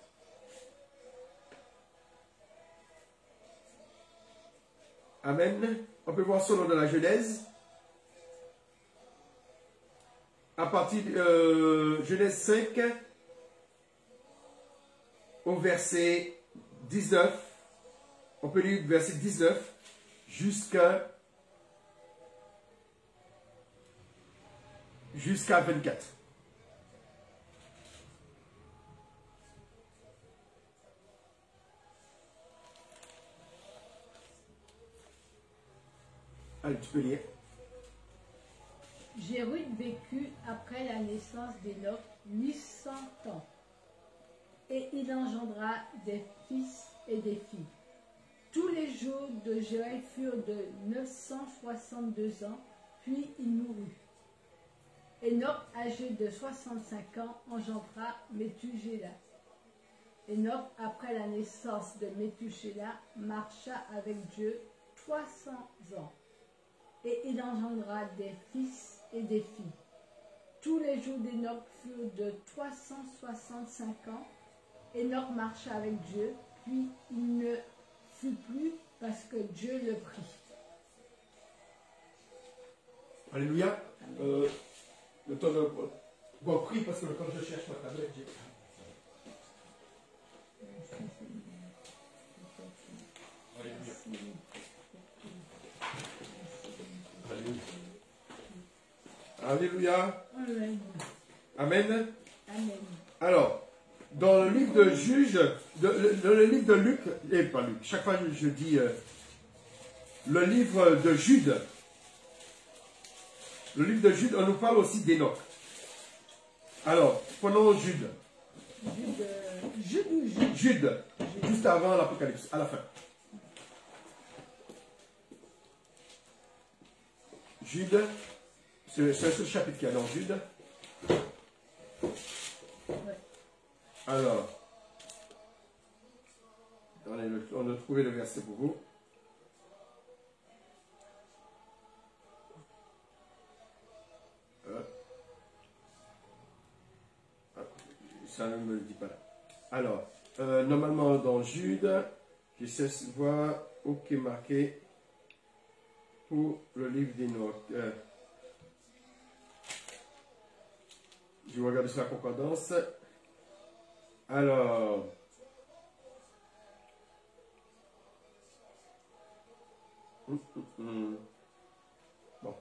Amen. On peut voir son nom dans la Genèse. À partir de Genèse 5, au verset 19 On peut lire verset 19 jusqu'à 24. Allez, tu peux lire. Jérud vécut après la naissance d'Enoch 800 ans, et il engendra des fils et des filles. Tous les jours de Jérud furent de 962 ans, puis il mourut. Enoch, âgé de 65 ans, engendra Méthushélah. Enoch, après la naissance de Méthushélah, marcha avec Dieu 300 ans, et il engendra des fils et des filles. Tous les jours d'Enoch furent de 365 ans. Enoch marcha avec Dieu, puis il ne fut plus parce que Dieu le prit. Alléluia. Le temps de... Bon, prie parce que quand je cherche ma tablette, j'ai... Alléluia. Alléluia. Amen. Amen. Amen. Alors, dans le livre de Juges, dans le livre de Luc, et pas Luc, chaque fois je dis le livre de Jude. Le livre de Jude, on nous parle aussi d'Enoch. Alors, prenons Jude. Jude, juste avant l'Apocalypse, à la fin. Jude, c'est un seul chapitre qu'il y a dans Jude. Alors, on a trouvé le verset pour vous. Ça ne me le dit pas là. Alors, normalement dans Jude, je sais voir où qui est marqué pour le livre d'Enoch. Je vais regarder sur la concordance. Alors, bon,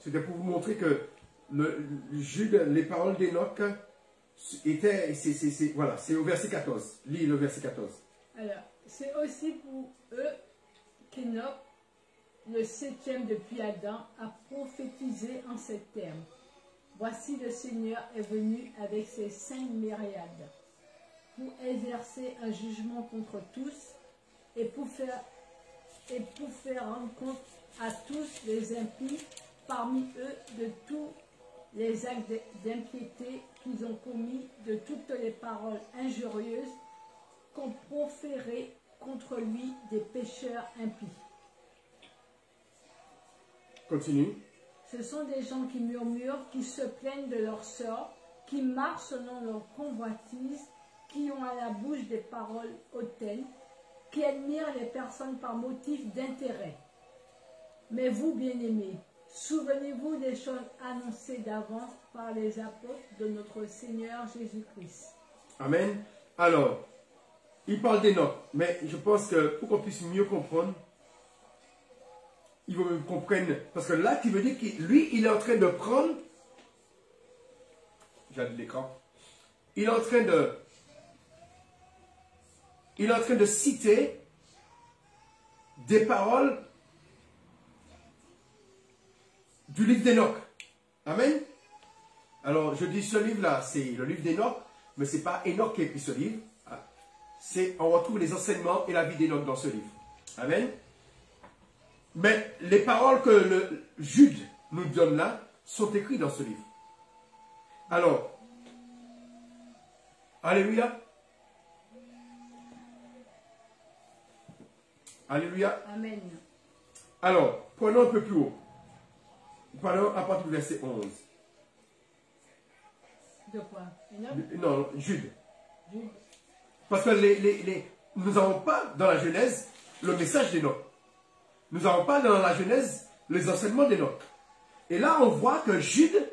c'était pour vous montrer que Jude, les paroles d'Enoch étaient, voilà, c'est au verset 14. Lis le verset 14. Alors, c'est aussi pour eux qu'Enoch, le 7e depuis Adam, a prophétisé en ces termes. Voici le Seigneur est venu avec ses 5 myriades pour exercer un jugement contre tous et pour faire rendre compte à tous les impies parmi eux de tous les actes d'impiété qu'ils ont commis, de toutes les paroles injurieuses qu'ont proférées contre lui des pécheurs impies. Continue. Ce sont des gens qui murmurent, qui se plaignent de leur sort, qui marchent selon leur convoitise, qui ont à la bouche des paroles hautaines, qui admirent les personnes par motif d'intérêt. Mais vous, bien-aimés, souvenez-vous des choses annoncées d'avance par les apôtres de notre Seigneur Jésus-Christ. Amen. Alors, il parle d'Enoch, mais je pense que pour qu'on puisse mieux comprendre, il faut que vous compreniez, parce que là, tu veux dire que lui, il est en train de prendre, j'ai l'écran, il est en train de citer des paroles du livre d'Enoch. Amen. Alors, je dis ce livre-là, c'est le livre d'Enoch, mais ce n'est pas Enoch qui a écrit ce livre. On retrouve les enseignements et la vie d'Enoch dans ce livre. Amen. Mais les paroles que le Jude nous donne là sont écrites dans ce livre. Alors, alléluia. Alléluia. Amen. Alors, prenons un peu plus haut. Prenons à partir du verset 11. De quoi? Non, Jude. Jude. Parce que nous n'avons pas dans la Genèse le message d'Enoch. Nous n'avons pas dans la Genèse les enseignements d'Enoch. Et là, on voit que Jude,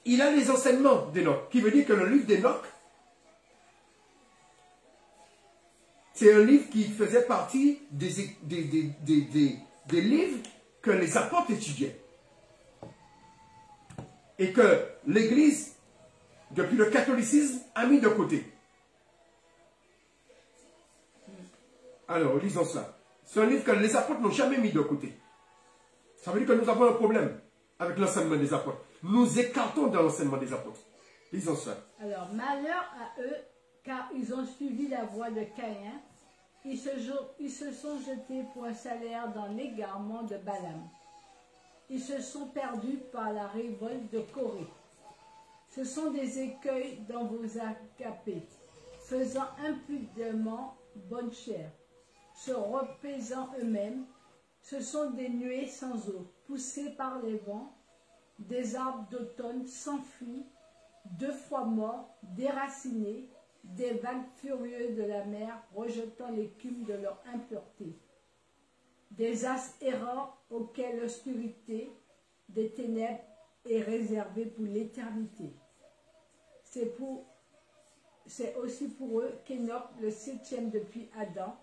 il a les enseignements d'Enoch. Qui veut dire que le livre d'Enoch C'est un livre qui faisait partie des livres que les apôtres étudiaient. Et que l'Église, depuis le catholicisme, a mis de côté. Alors, lisons cela. C'est un livre que les apôtres n'ont jamais mis de côté. Ça veut dire que nous avons un problème avec l'enseignement des apôtres. Nous écartons dans l'enseignement des apôtres. Lisons cela. Alors, malheur à eux, car ils ont suivi la voie de Caïn. Ils se sont jetés pour un salaire dans l'égarement de Balaam. Ils se sont perdus par la révolte de Corée. Ce sont des écueils dans vos agapés, faisant impudemment bonne chère, se repaisant eux-mêmes. Ce sont des nuées sans eau, poussées par les vents, des arbres d'automne s'enfuient, 2 fois morts, déracinés, des vagues furieuses de la mer rejetant l'écume de leur impureté. Des as errants auxquels l'obscurité des ténèbres est réservée pour l'éternité. C'est aussi pour eux qu'Enoch, le 7e depuis Adam,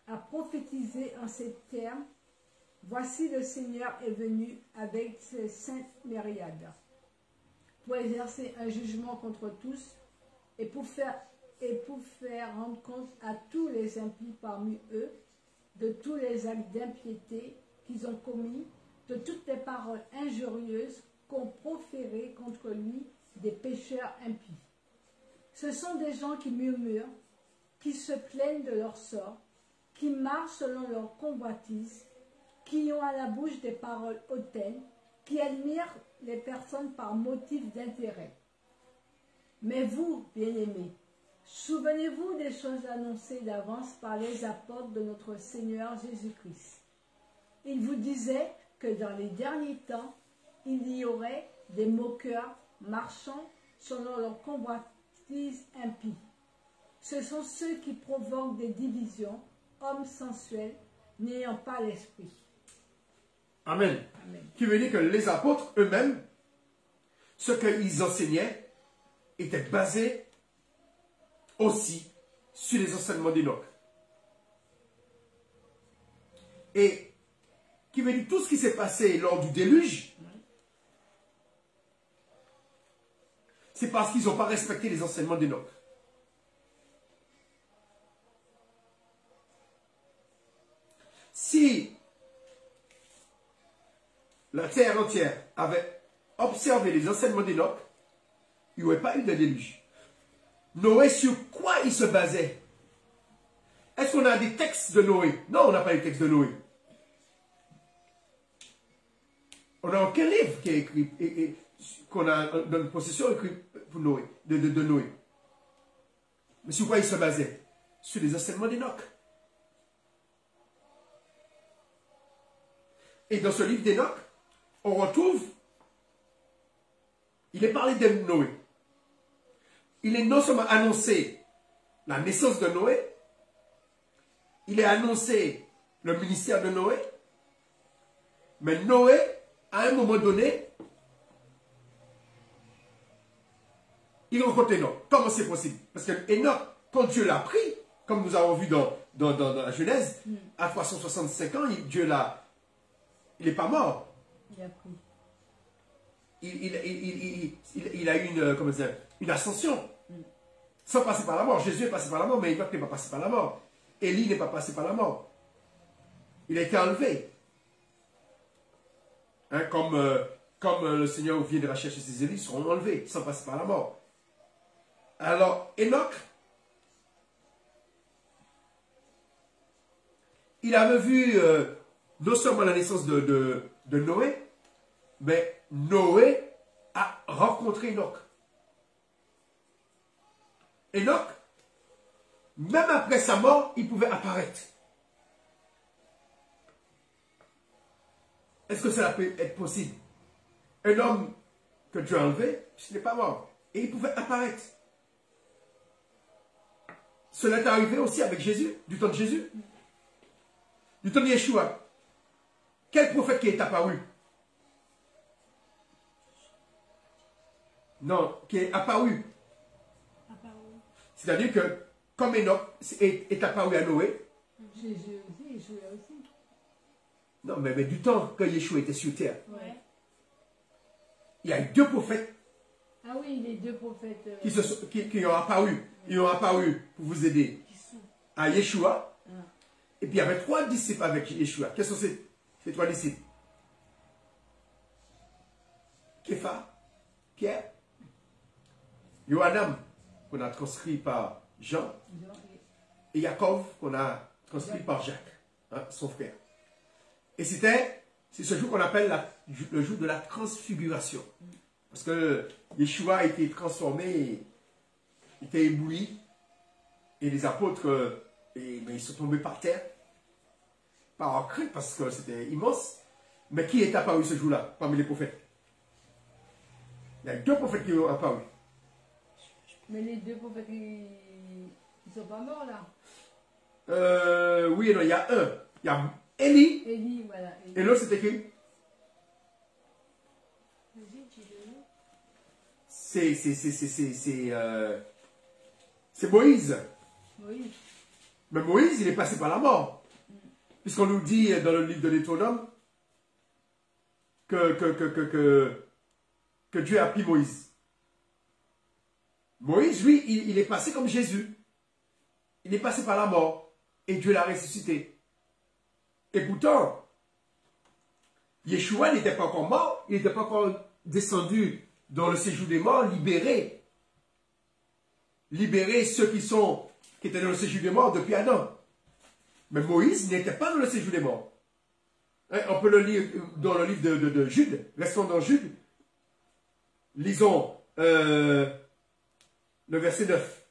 a prophétisé en ces termes: voici le Seigneur est venu avec ses saintes myriades pour exercer un jugement contre tous et pour faire rendre compte à tous les impies parmi eux de tous les actes d'impiété qu'ils ont commis, de toutes les paroles injurieuses qu'ont proférées contre lui des pécheurs impies. Ce sont des gens qui murmurent, qui se plaignent de leur sort, qui marchent selon leur convoitise, qui ont à la bouche des paroles hautaines, qui admirent les personnes par motif d'intérêt. Mais vous, bien-aimés, souvenez-vous des choses annoncées d'avance par les apôtres de notre Seigneur Jésus-Christ. Ils vous disaient que dans les derniers temps, il y aurait des moqueurs marchant selon leur convoitise impie. Ce sont ceux qui provoquent des divisions, hommes sensuels, n'ayant pas l'esprit. Amen. Amen. Qui veut dire que les apôtres eux-mêmes, ce qu'ils enseignaient, était basé aussi sur les enseignements d'Enoch. Et qui veut dire tout ce qui s'est passé lors du déluge, c'est parce qu'ils n'ont pas respecté les enseignements d'Enoch. Si la terre entière avait observé les enseignements d'Enoch, il n'y aurait pas eu de déluge. Noé, sur quoi il se basait? Est-ce qu'on a des textes de Noé? Non, on n'a pas les textes de Noé. On n'a aucun livre qui est écrit, qu'on a dans une possession écrit pour Noé, de Noé. Mais sur quoi il se basait? Sur les enseignements d'Enoch. Et dans ce livre d'Enoch, on retrouve, il est parlé de Noé. Il est non seulement annoncé la naissance de Noé, il est annoncé le ministère de Noé, mais Noé, à un moment donné, il rencontre Enoch. Comment c'est possible? Parce que Enoch, quand Dieu l'a pris, comme nous avons vu dans la Genèse, à 365 ans, Dieu l'a... Il n'est pas mort. Il a pris. Il a eu une ascension. Sans passer par la mort. Jésus est passé par la mort, mais Enoch n'est pas passé par la mort. Élie n'est pas passé par la mort. Il a été enlevé. Hein, comme le Seigneur viendra chercher ses élus, ils seront enlevés, sans passer par la mort. Alors, Enoch, il avait vu non seulement la naissance de Noé, mais Noé a rencontré Enoch. Enoch, même après sa mort, il pouvait apparaître. Est-ce que cela peut être possible? Un homme que Dieu a enlevé, il n'est pas mort. Et il pouvait apparaître. Cela est arrivé aussi avec Jésus, du temps de Jésus. Du temps de Yeshua. Quel prophète qui est apparu? Non, qui est apparu. C'est-à-dire que comme Enoch est apparu à Noé. Jésus aussi, Yeshua aussi. Non, mais du temps que Yeshua était sur terre, Ouais. il y a eu 2 prophètes Ah oui, les 2 prophètes. qui ont apparu. Ils ont apparu pour vous aider Qui sont à Yeshua. Ah. Et puis il y avait 3 disciples avec Yeshua. Quels sont ces 3 disciples? Képha, Pierre, Yohanam, qu'on a transcrit par Jean, et Jacob, qu'on a transcrit par Jacques, hein, son frère. Et c'est ce jour qu'on appelle le jour de la transfiguration. Parce que Yeshua a été transformé, était ébloui, et les apôtres, ils sont tombés par terre, pas en crainte parce que c'était immense. Mais qui est apparu ce jour-là parmi les prophètes? Il y a 2 prophètes qui ont apparu. Mais les 2 prophètes, ils sont pas morts là. Oui et non, il y a un. Il y a Élie, Élie, voilà. Élie. et l'autre c'était qui? Vas-y, dis-le. C'est Moïse. Oui. Mais Moïse, il est passé par la mort. Puisqu'on nous dit dans le livre de l'Étronome que Dieu a pris Moïse. Moïse, lui, il est passé comme Jésus. Il est passé par la mort. Et Dieu l'a ressuscité. Et pourtant, Yeshua n'était pas encore mort. Il n'était pas encore descendu dans le séjour des morts, libéré. Libérer ceux qui étaient dans le séjour des morts depuis Adam. Mais Moïse n'était pas dans le séjour des morts. Hein, on peut le lire dans le livre de Jude. Restons dans Jude. Lisons le verset 9.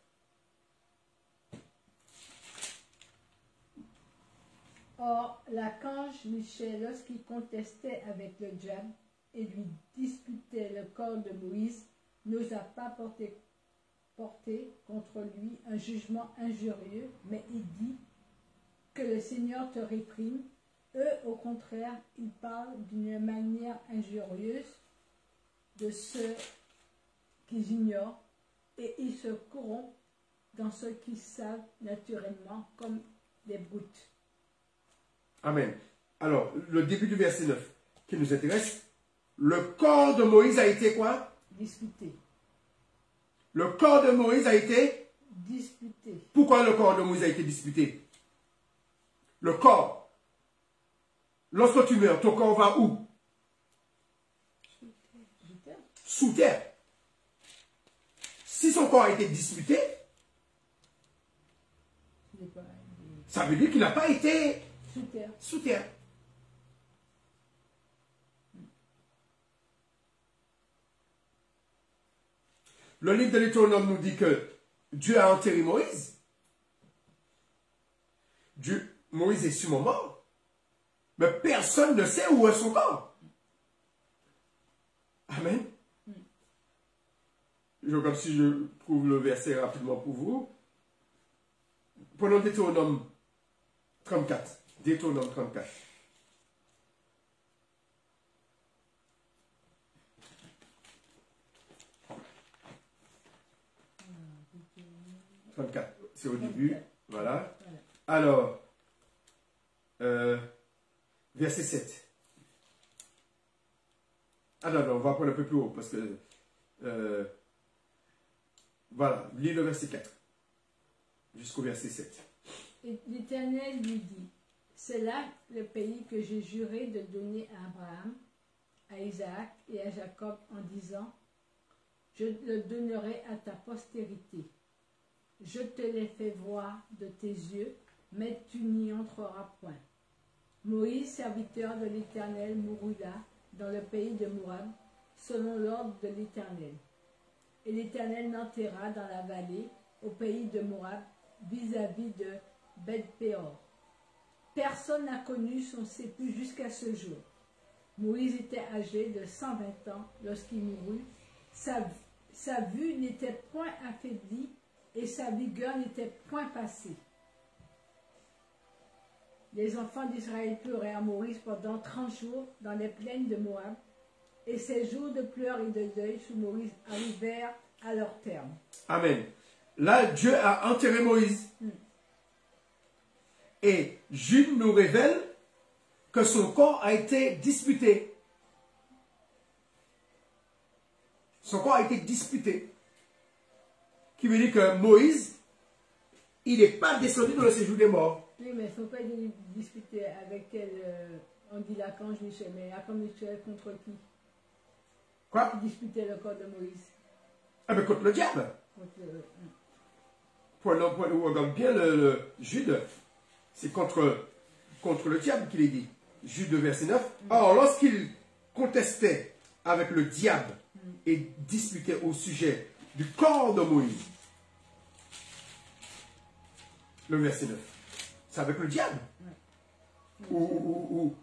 Or, l'archange Michel, lorsqu'il contestait avec le diable et lui disputait le corps de Moïse, n'osa pas porter contre lui un jugement injurieux, mais il dit que le Seigneur te réprime. Eux, au contraire, ils parlent d'une manière injurieuse de ceux qu'ils ignorent et ils se corrompent dans ce qu'ils savent naturellement comme des brutes. Amen. Alors, le début du verset 9 qui nous intéresse. Le corps de Moïse a été quoi? Disputé. Le corps de Moïse a été? Disputé. Pourquoi le corps de Moïse a été disputé? Le corps. Lorsque tu meurs, ton corps va où? Sous terre. Si son corps a été disputé, ça veut dire qu'il n'a pas été Sous terre. sous terre. Le livre de l'Étronome nous dit que Dieu a enterré Moïse. Moïse est sûrement mort. Mais personne ne sait où est son corps. Amen. Je regarde si je trouve le verset rapidement pour vous. Prenons Deutéronome 34. Deutéronome 34. C'est au début. Voilà. Alors, verset 7. Ah non, on va prendre un peu plus haut parce que... voilà, lis le verset 4 jusqu'au verset 7. Et l'Éternel lui dit, c'est là le pays que j'ai juré de donner à Abraham, à Isaac et à Jacob en disant, je le donnerai à ta postérité. Je te l'ai fait voir de tes yeux, mais tu n'y entreras point. Moïse, serviteur de l'Éternel, mourut là, dans le pays de Moab, selon l'ordre de l'Éternel. Et l'Éternel l'enterra dans la vallée, au pays de Moab, vis-à-vis de Beth-péor. Personne n'a connu son sépulcre jusqu'à ce jour. Moïse était âgé de 120 ans lorsqu'il mourut. Sa vue n'était point affaiblie et sa vigueur n'était point passée. Les enfants d'Israël pleurèrent Moïse pendant 30 jours dans les plaines de Moab, et ces jours de pleurs et de deuil sous Moïse arrivèrent à leur terme. Amen. là, Dieu a enterré Moïse. Et Jude nous révèle que son corps a été disputé. Son corps a été disputé. Qui veut dire que Moïse, il n'est pas descendu dans le séjour des morts. Oui, mais son père il disputait avec quel, on dit l'archange Michel, mais l'archange Michel contre qui? Quoi? Il disputait le corps de Moïse. Ah ben contre le diable. Contre On regarde bien le Jude, c'est contre le diable qu'il est dit. Jude verset 9. Or, lorsqu'il contestait avec le diable et disputait au sujet du corps de Moïse, le verset 9, c'est avec le diable. Ou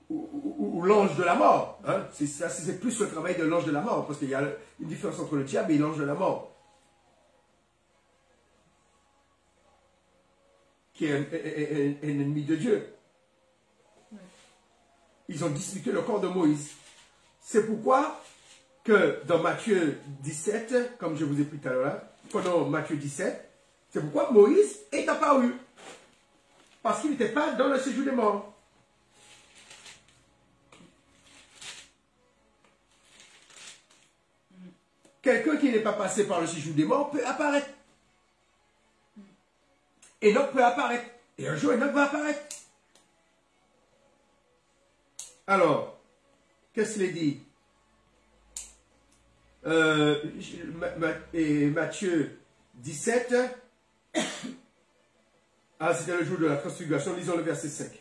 l'ange de la mort. Hein? C'est plus le travail de l'ange de la mort, parce qu'il y a une différence entre le diable et l'ange de la mort, qui est un ennemi de Dieu. Ils ont disputé le corps de Moïse. C'est pourquoi que dans Matthieu 17, comme je vous ai dit tout à l'heure, pendant Matthieu 17, c'est pourquoi Moïse est apparu. Parce qu'il n'était pas dans le séjour des morts. Quelqu'un qui n'est pas passé par le séjour des morts peut apparaître. Enoch peut apparaître. Et un jour, Enoch va apparaître. Alors, qu'est-ce qu'il est dit? Et Matthieu 17. Ah, c'était le jour de la transfiguration. Lisons le verset 5.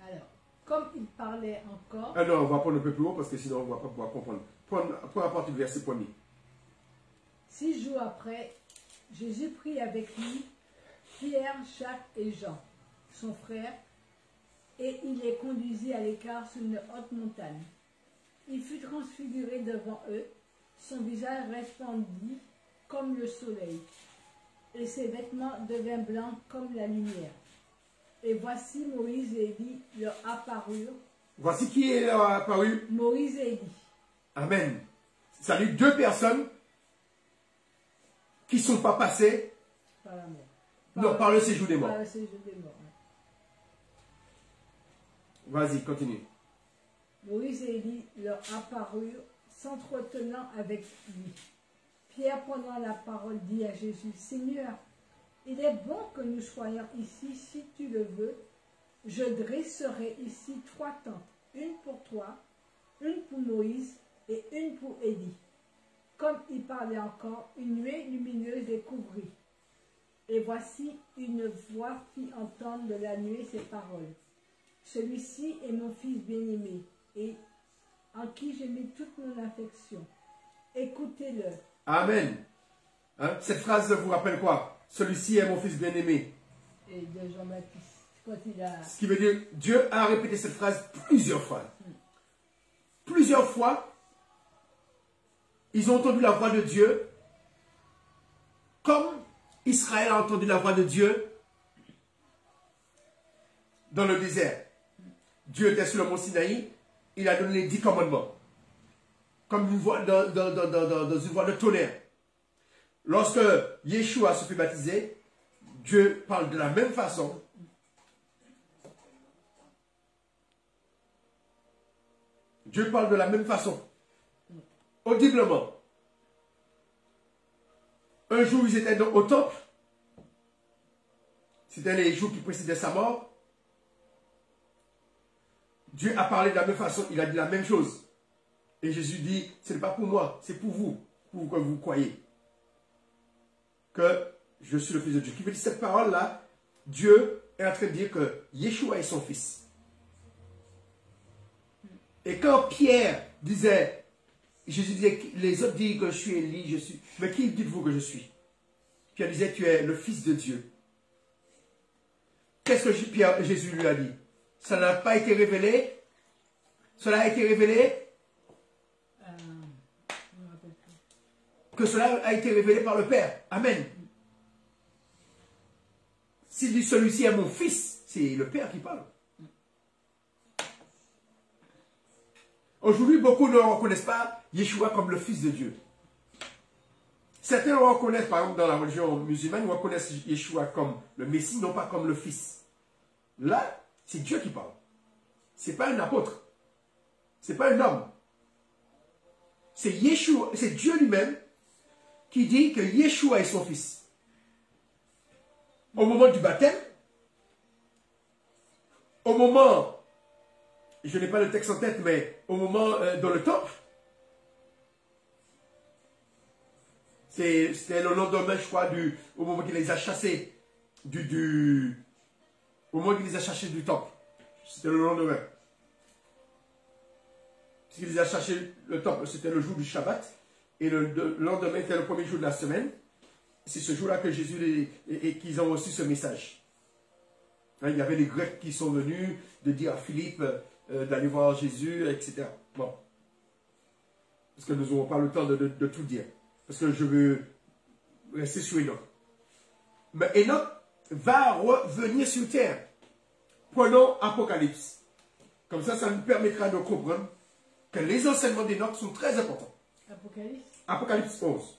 Alors, comme il parlait encore... Ah non, on va prendre un peu plus haut parce que sinon on ne va pas pouvoir comprendre. Prends à partir du verset 1er. 6 jours après, Jésus prit avec lui Pierre, Jacques et Jean, son frère, et il les conduisit à l'écart sur une haute montagne. Il fut transfiguré devant eux, son visage resplendit comme le soleil, et ses vêtements devinrent blancs comme la lumière. Et voici Moïse et Élie leur apparurent. Voici qui est leur apparu. Moïse et Élie. Amen. Ça dit deux personnes qui ne sont pas passées Par la mort. non, par le séjour des morts. Par le séjour des morts. Vas-y, continue. Moïse et Élie leur apparurent, s'entretenant avec lui. Pierre, prenant la parole, dit à Jésus, « Seigneur, il est bon que nous soyons ici, si tu le veux. Je dresserai ici 3 tentes, une pour toi, une pour Moïse et une pour Élie. » Comme il parlait encore, une nuée lumineuse les couvrit. Et voici, une voix fit entendre de la nuée ces paroles. « Celui-ci est mon fils bien-aimé, et en qui j'ai mis toute mon affection. Écoutez-le. » Amen. Hein? Cette phrase vous rappelle quoi? Celui-ci est mon fils bien-aimé. Et de Jean-Baptiste, quand il a... Ce qui veut dire, Dieu a répété cette phrase plusieurs fois. Plusieurs fois, ils ont entendu la voix de Dieu, comme Israël a entendu la voix de Dieu dans le désert. Dieu était sur le mont Sinaï, il a donné les 10 commandements, comme une voix, dans une voix de tonnerre. Lorsque Yeshua se fait baptiser, Dieu parle de la même façon. Dieu parle de la même façon, audiblement. Un jour, ils étaient au temple. C'était les jours qui précédaient sa mort. Dieu a parlé de la même façon, il a dit la même chose. Et Jésus dit, ce n'est pas pour moi, c'est pour vous que vous croyez que je suis le Fils de Dieu. Qui veut dire cette parole-là, Dieu est en train de dire que Yeshua est son Fils. Et quand Pierre disait, Jésus disait, les autres disent que je suis Élie, je suis. Mais qui dites-vous que je suis? Pierre disait, tu es le Fils de Dieu. Qu'est-ce que Jésus lui a dit? Ça n'a pas été révélé. Cela a été révélé. Que cela a été révélé par le Père. Amen. S'il dit celui-ci est mon fils, c'est le Père qui parle. Aujourd'hui, beaucoup ne reconnaissent pas Yeshua comme le Fils de Dieu. Certains reconnaissent, par exemple, dans la religion musulmane, ils reconnaissent Yeshua comme le Messie, non pas comme le Fils. Là, c'est Dieu qui parle. Ce n'est pas un apôtre. Ce n'est pas un homme. C'est Yeshua, c'est Dieu lui-même qui dit que Yeshua est son Fils. Au moment du baptême, au moment, je n'ai pas le texte en tête, mais au moment dans le temple, c'était le lendemain, je crois, au moment qu'il les a chassés au moment qu'il les a chassés du temple. C'était le lendemain. Parce qu'il les a chassés le temple, c'était le jour du Shabbat. Et le lendemain, c'était le premier jour de la semaine. C'est ce jour-là que Jésus et qu'ils ont reçu ce message. Hein, il y avait les Grecs qui sont venus de dire à Philippe d'aller voir Jésus, etc. Bon. Parce que nous n'aurons pas le temps de tout dire. Parce que je veux rester sur Enoch. Mais Enoch va revenir sur terre. Prenons Apocalypse. Comme ça nous permettra de comprendre que les enseignements d'Enoch sont très importants. Apocalypse 11.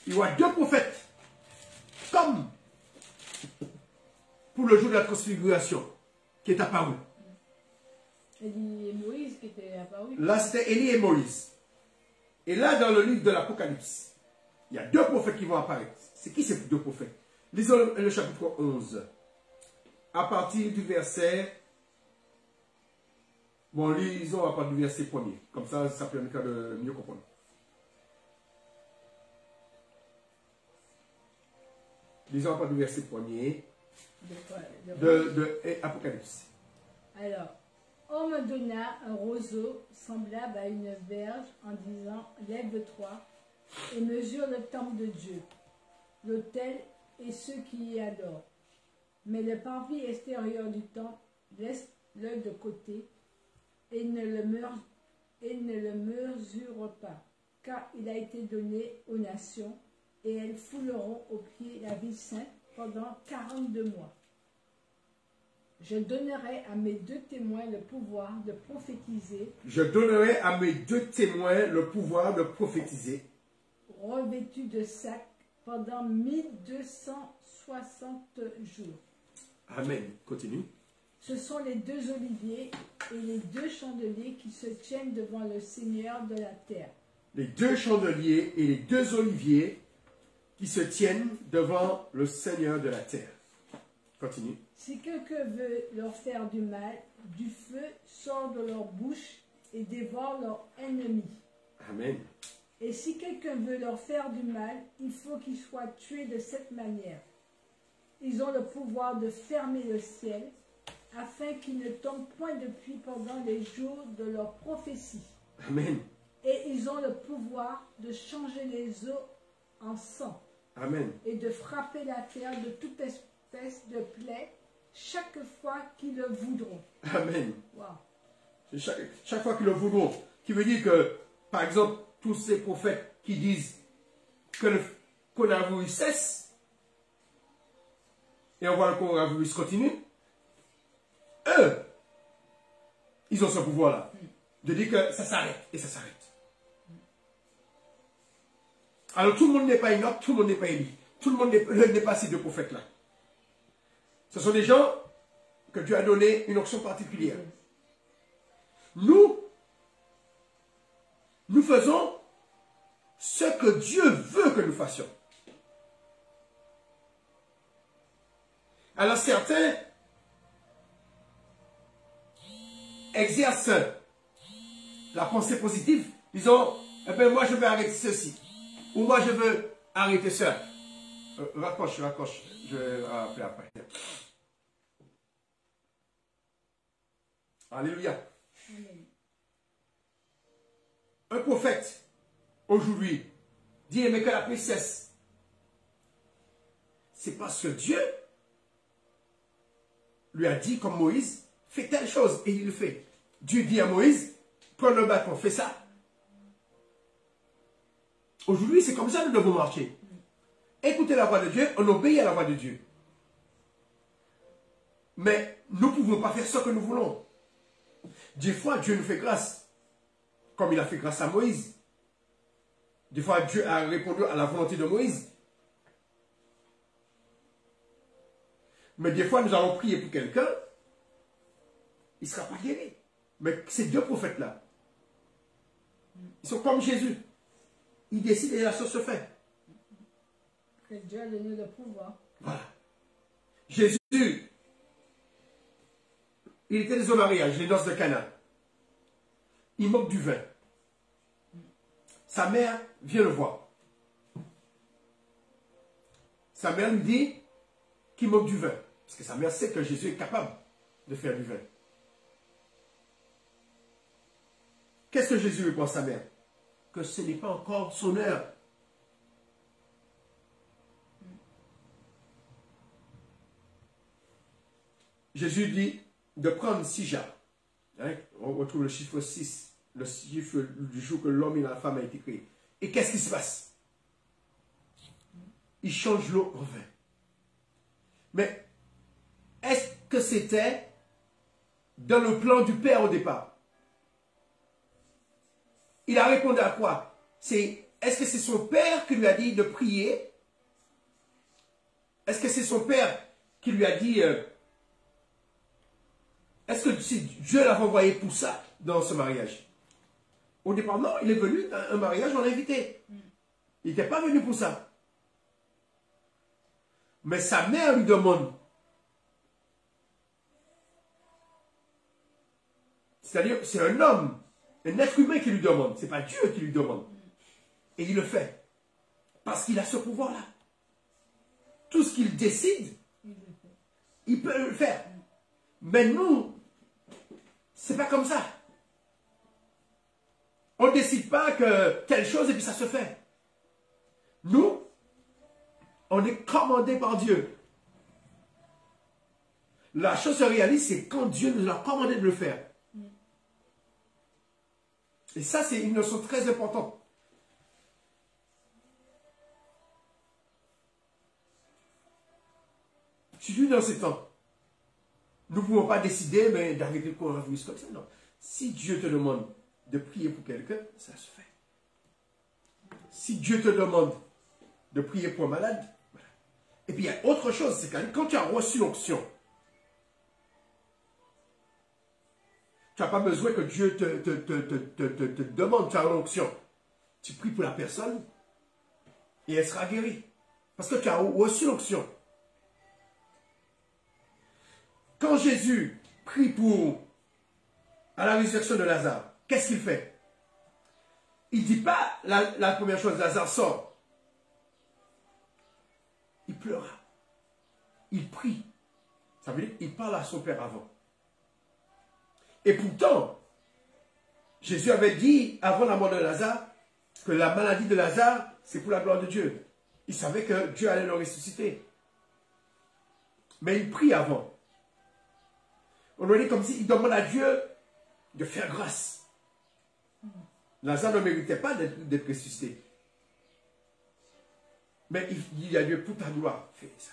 Il y aura deux prophètes, comme pour le jour de la transfiguration, qui est apparu. Élie et Moïse qui étaient apparus. Là, c'était Élie et Moïse. Et là, dans le livre de l'Apocalypse, il y a deux prophètes qui vont apparaître. C'est qui ces deux prophètes? Lisons le chapitre 11. À partir du verset... Bon, lisons à partir du verset 1er. Comme ça permettra de mieux comprendre. Lisons à partir du verset 1er de Apocalypse. Alors, on me donna un roseau semblable à une verge en disant, lève-toi et mesure le temple de Dieu, l'autel et ceux qui y adorent. Mais le parvis extérieur du temple laisse-le de côté et ne le mesure pas, car il a été donné aux nations et elles fouleront au pied la ville sainte pendant 42 mois. Je donnerai à mes deux témoins le pouvoir de prophétiser. Je donnerai à mes deux témoins le pouvoir de prophétiser. Revêtus de sac pendant 1260 jours. Amen. Continue. Ce sont les deux oliviers et les deux chandeliers qui se tiennent devant le Seigneur de la terre. Les deux chandeliers et les deux oliviers qui se tiennent devant le Seigneur de la terre. Continue. Si quelqu'un veut leur faire du mal, du feu sort de leur bouche et dévore leurs ennemis. Amen. Et si quelqu'un veut leur faire du mal, il faut qu'ils soient tués de cette manière. Ils ont le pouvoir de fermer le ciel, afin qu'il ne tombe point de pluie pendant les jours de leur prophétie. Amen. Et ils ont le pouvoir de changer les eaux en sang. Amen. Et de frapper la terre de toute espèce de plaie chaque fois qu'ils le voudront. Amen. Wow. Chaque fois qu'ils le voudront. Qui veut dire que, par exemple, tous ces prophètes qui disent que le coronavirus cesse, et on voit le coronavirus continue, eux, ils ont ce pouvoir-là. De dire que ça s'arrête, et ça s'arrête. Alors tout le monde n'est pas Enoch, tout le monde n'est pas Élie. Tout le monde n'est pas ces deux prophètes-là. Ce sont des gens que Dieu a donné une onction particulière. Nous faisons ce que Dieu veut que nous fassions. Alors certains exercent la pensée positive, disons, eh bien, moi je veux arrêter ceci, ou moi je veux arrêter ça. Raccroche, je vais rappeler après. Alléluia. Amen. Un prophète, aujourd'hui, dit, mais que la paix cesse. C'est parce que Dieu lui a dit, comme Moïse, fais telle chose, et il le fait. Dieu dit à Moïse, prends le bâton, fais ça. Aujourd'hui, c'est comme ça que nous devons marcher. Écoutez la voix de Dieu, on obéit à la voix de Dieu. Mais nous ne pouvons pas faire ce que nous voulons. Des fois, Dieu nous fait grâce, comme il a fait grâce à Moïse. Des fois, Dieu a répondu à la volonté de Moïse. Mais des fois, nous allons prier pour quelqu'un, il ne sera pas guéri. Mais ces deux prophètes-là, ils sont comme Jésus. Ils décident et la chose se fait. Que Dieu a donné le pouvoir. Voilà. Jésus, il était au mariage, les noces de Cana. Il moque du vin. Sa mère vient le voir. Sa mère lui dit qu'il moque du vin. Parce que sa mère sait que Jésus est capable de faire du vin. Qu'est-ce que Jésus répond à sa mère? Que ce n'est pas encore son heure. Jésus dit de prendre 6 jarres. Hein? On retrouve le chiffre 6, le chiffre du jour que l'homme et la femme ont été créés. Et qu'est-ce qui se passe? Il change l'eau en vin. Mais est-ce que c'était dans le plan du Père au départ? Il a répondu à quoi? Est-ce que c'est son Père qui lui a dit de prier? Est-ce que c'est son Père qui lui a dit... est-ce que Dieu l'a envoyé pour ça dans ce mariage? Au départ, non, il est venu à un mariage, on l'a invité. Il n'était pas venu pour ça. Mais sa mère lui demande. C'est-à-dire, c'est un homme, un être humain qui lui demande. Ce n'est pas Dieu qui lui demande. Et il le fait. Parce qu'il a ce pouvoir-là. Tout ce qu'il décide, il peut le faire. Mais nous, c'est pas comme ça. On ne décide pas que telle chose et puis ça se fait. Nous, on est commandé par Dieu. La chose se réalise, c'est quand Dieu nous a commandé de le faire. Et ça, c'est une notion très importante. Surtout dans ces temps. Nous ne pouvons pas décider d'arrêter le coronavirus comme ça. Non. Si Dieu te demande de prier pour quelqu'un, ça se fait. Si Dieu te demande de prier pour un malade, voilà. Et puis il y a autre chose, c'est quand tu as reçu l'onction, tu n'as pas besoin que Dieu te demande, tu as l'onction. Tu pries pour la personne et elle sera guérie. Parce que tu as reçu l'onction. Quand Jésus prie à la résurrection de Lazare, qu'est-ce qu'il fait? Il ne dit pas la première chose, Lazare sort. Il pleura. Il prie. Ça veut dire qu'il parle à son Père avant. Et pourtant, Jésus avait dit, avant la mort de Lazare, que la maladie de Lazare, c'est pour la gloire de Dieu. Il savait que Dieu allait le ressusciter. Mais il prie avant. On aurait dit comme s'il demande à Dieu de faire grâce. Lazare ne méritait pas d'être ressuscité. Mais il dit à Dieu, pour ta gloire, fais ça.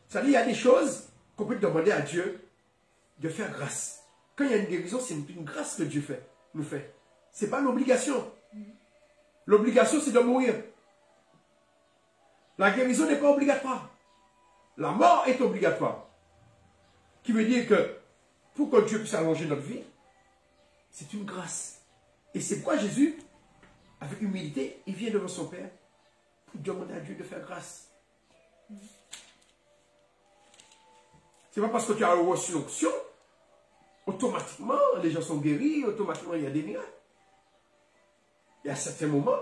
Ça veut dire, il y a des choses qu'on peut demander à Dieu de faire grâce. Quand il y a une guérison, c'est une grâce que Dieu nous fait. Ce n'est pas l'obligation. L'obligation, c'est de mourir. La guérison n'est pas obligatoire. La mort est obligatoire. Qui veut dire que pour que Dieu puisse allonger notre vie, c'est une grâce. Et c'est pourquoi Jésus, avec humilité, il vient devant son Père pour demander à Dieu de faire grâce. Ce n'est pas parce que tu as reçu l'onction, automatiquement, les gens sont guéris, automatiquement, il y a des miracles. Et à certains moments,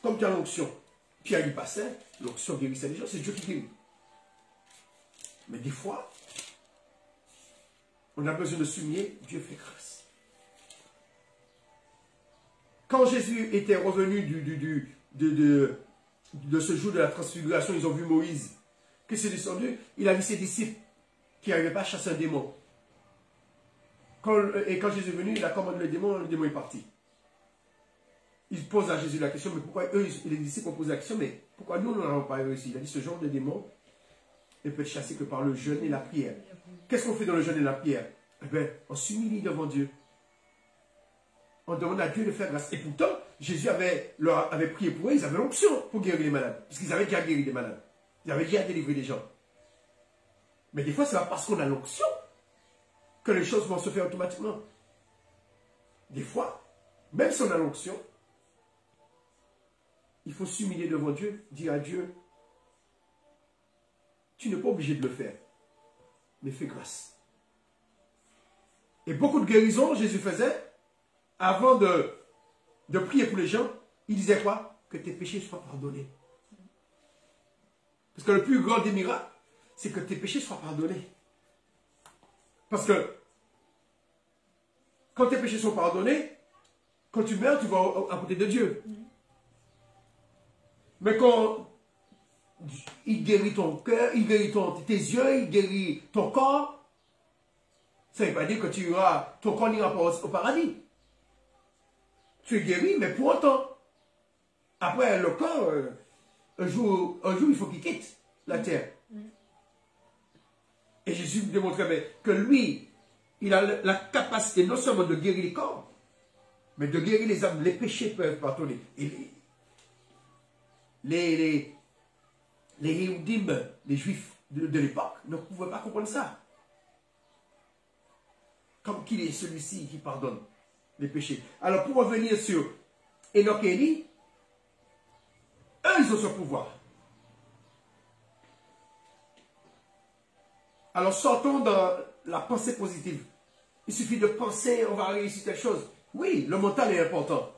comme tu as l'onction, Pierre du bassin, l'onction guérissait les gens, c'est Dieu qui guérit. Mais des fois, on a besoin de souligner, Dieu fait grâce. Quand Jésus était revenu de ce jour de la transfiguration, ils ont vu Moïse, qui s'est descendu, il a vu ses disciples qui n'arrivaient pas à chasser un démon. Et quand Jésus est venu, il a commandé le démon est parti. Il pose à Jésus la question, mais pourquoi eux, les disciples ont posé la question, mais pourquoi nous n'avons pas réussi? Il a dit, ce genre de démon ne peut être chassé que par le jeûne et la prière. Qu'est-ce qu'on fait dans le jeûne et la prière? Eh bien, on s'humilie devant Dieu. On demande à Dieu de faire grâce. Et pourtant, Jésus avait prié pour eux, ils avaient l'onction pour guérir les malades. Parce qu'ils avaient déjà guéri les malades. Ils avaient déjà délivré les gens. Mais des fois, c'est pas parce qu'on a l'onction que les choses vont se faire automatiquement. Des fois, même si on a l'onction, il faut s'humilier devant Dieu, dire à Dieu, tu n'es pas obligé de le faire, mais fais grâce. Et beaucoup de guérisons, Jésus faisait, avant de prier pour les gens, il disait quoi? Que tes péchés soient pardonnés. Parce que le plus grand des miracles, c'est que tes péchés soient pardonnés. Parce que quand tes péchés sont pardonnés, quand tu meurs, tu vas à côté de Dieu. Mais quand il guérit ton cœur, il guérit tes yeux, il guérit ton corps, ça ne veut pas dire que ton corps n'ira pas au paradis. Tu es guéri, mais pour autant. Après, le corps, un jour, il faut qu'il quitte la terre. Et Jésus démontrait que lui, il a la capacité non seulement de guérir les corps, mais de guérir les âmes. Les péchés peuvent pardonner. Et les Yehudim, les Juifs de l'époque, ne pouvaient pas comprendre ça. Comme qu'il est celui-ci qui pardonne les péchés. Alors, pour revenir sur Enoch et Élie, eux, ils ont ce pouvoir. Alors, sortons dans la pensée positive. Il suffit de penser, on va réussir quelque chose. Oui, le mental est important.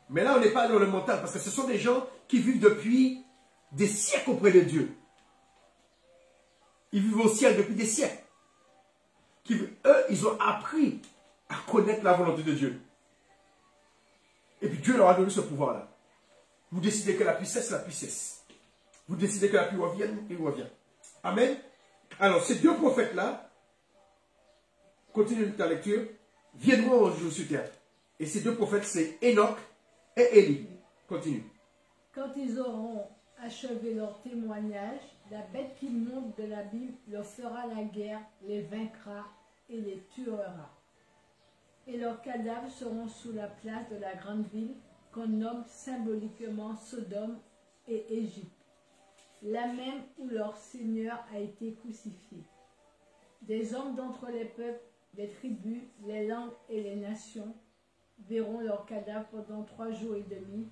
Mais là, on n'est pas dans le mental, parce que ce sont des gens qui vivent depuis des siècles auprès de Dieu. Ils vivent au ciel depuis des siècles. Eux, ils ont appris à connaître la volonté de Dieu. Et puis Dieu leur a donné ce pouvoir-là. Vous décidez que la pluie cesse, la pluie cesse. Vous décidez que la pluie revienne, il revient. Amen. Alors, ces deux prophètes-là, continue ta lecture, viendront au jour sur terre. Et ces deux prophètes, c'est Enoch et Élie. Continue. Quand ils auront achevé leur témoignage, la bête qui monte de l'abîme leur fera la guerre, les vaincra et les tuera. Et leurs cadavres seront sous la place de la grande ville qu'on nomme symboliquement Sodome et Égypte, la même où leur Seigneur a été crucifié. Des hommes d'entre les peuples, les tribus, les langues et les nations verront leurs cadavres pendant 3 jours et demi,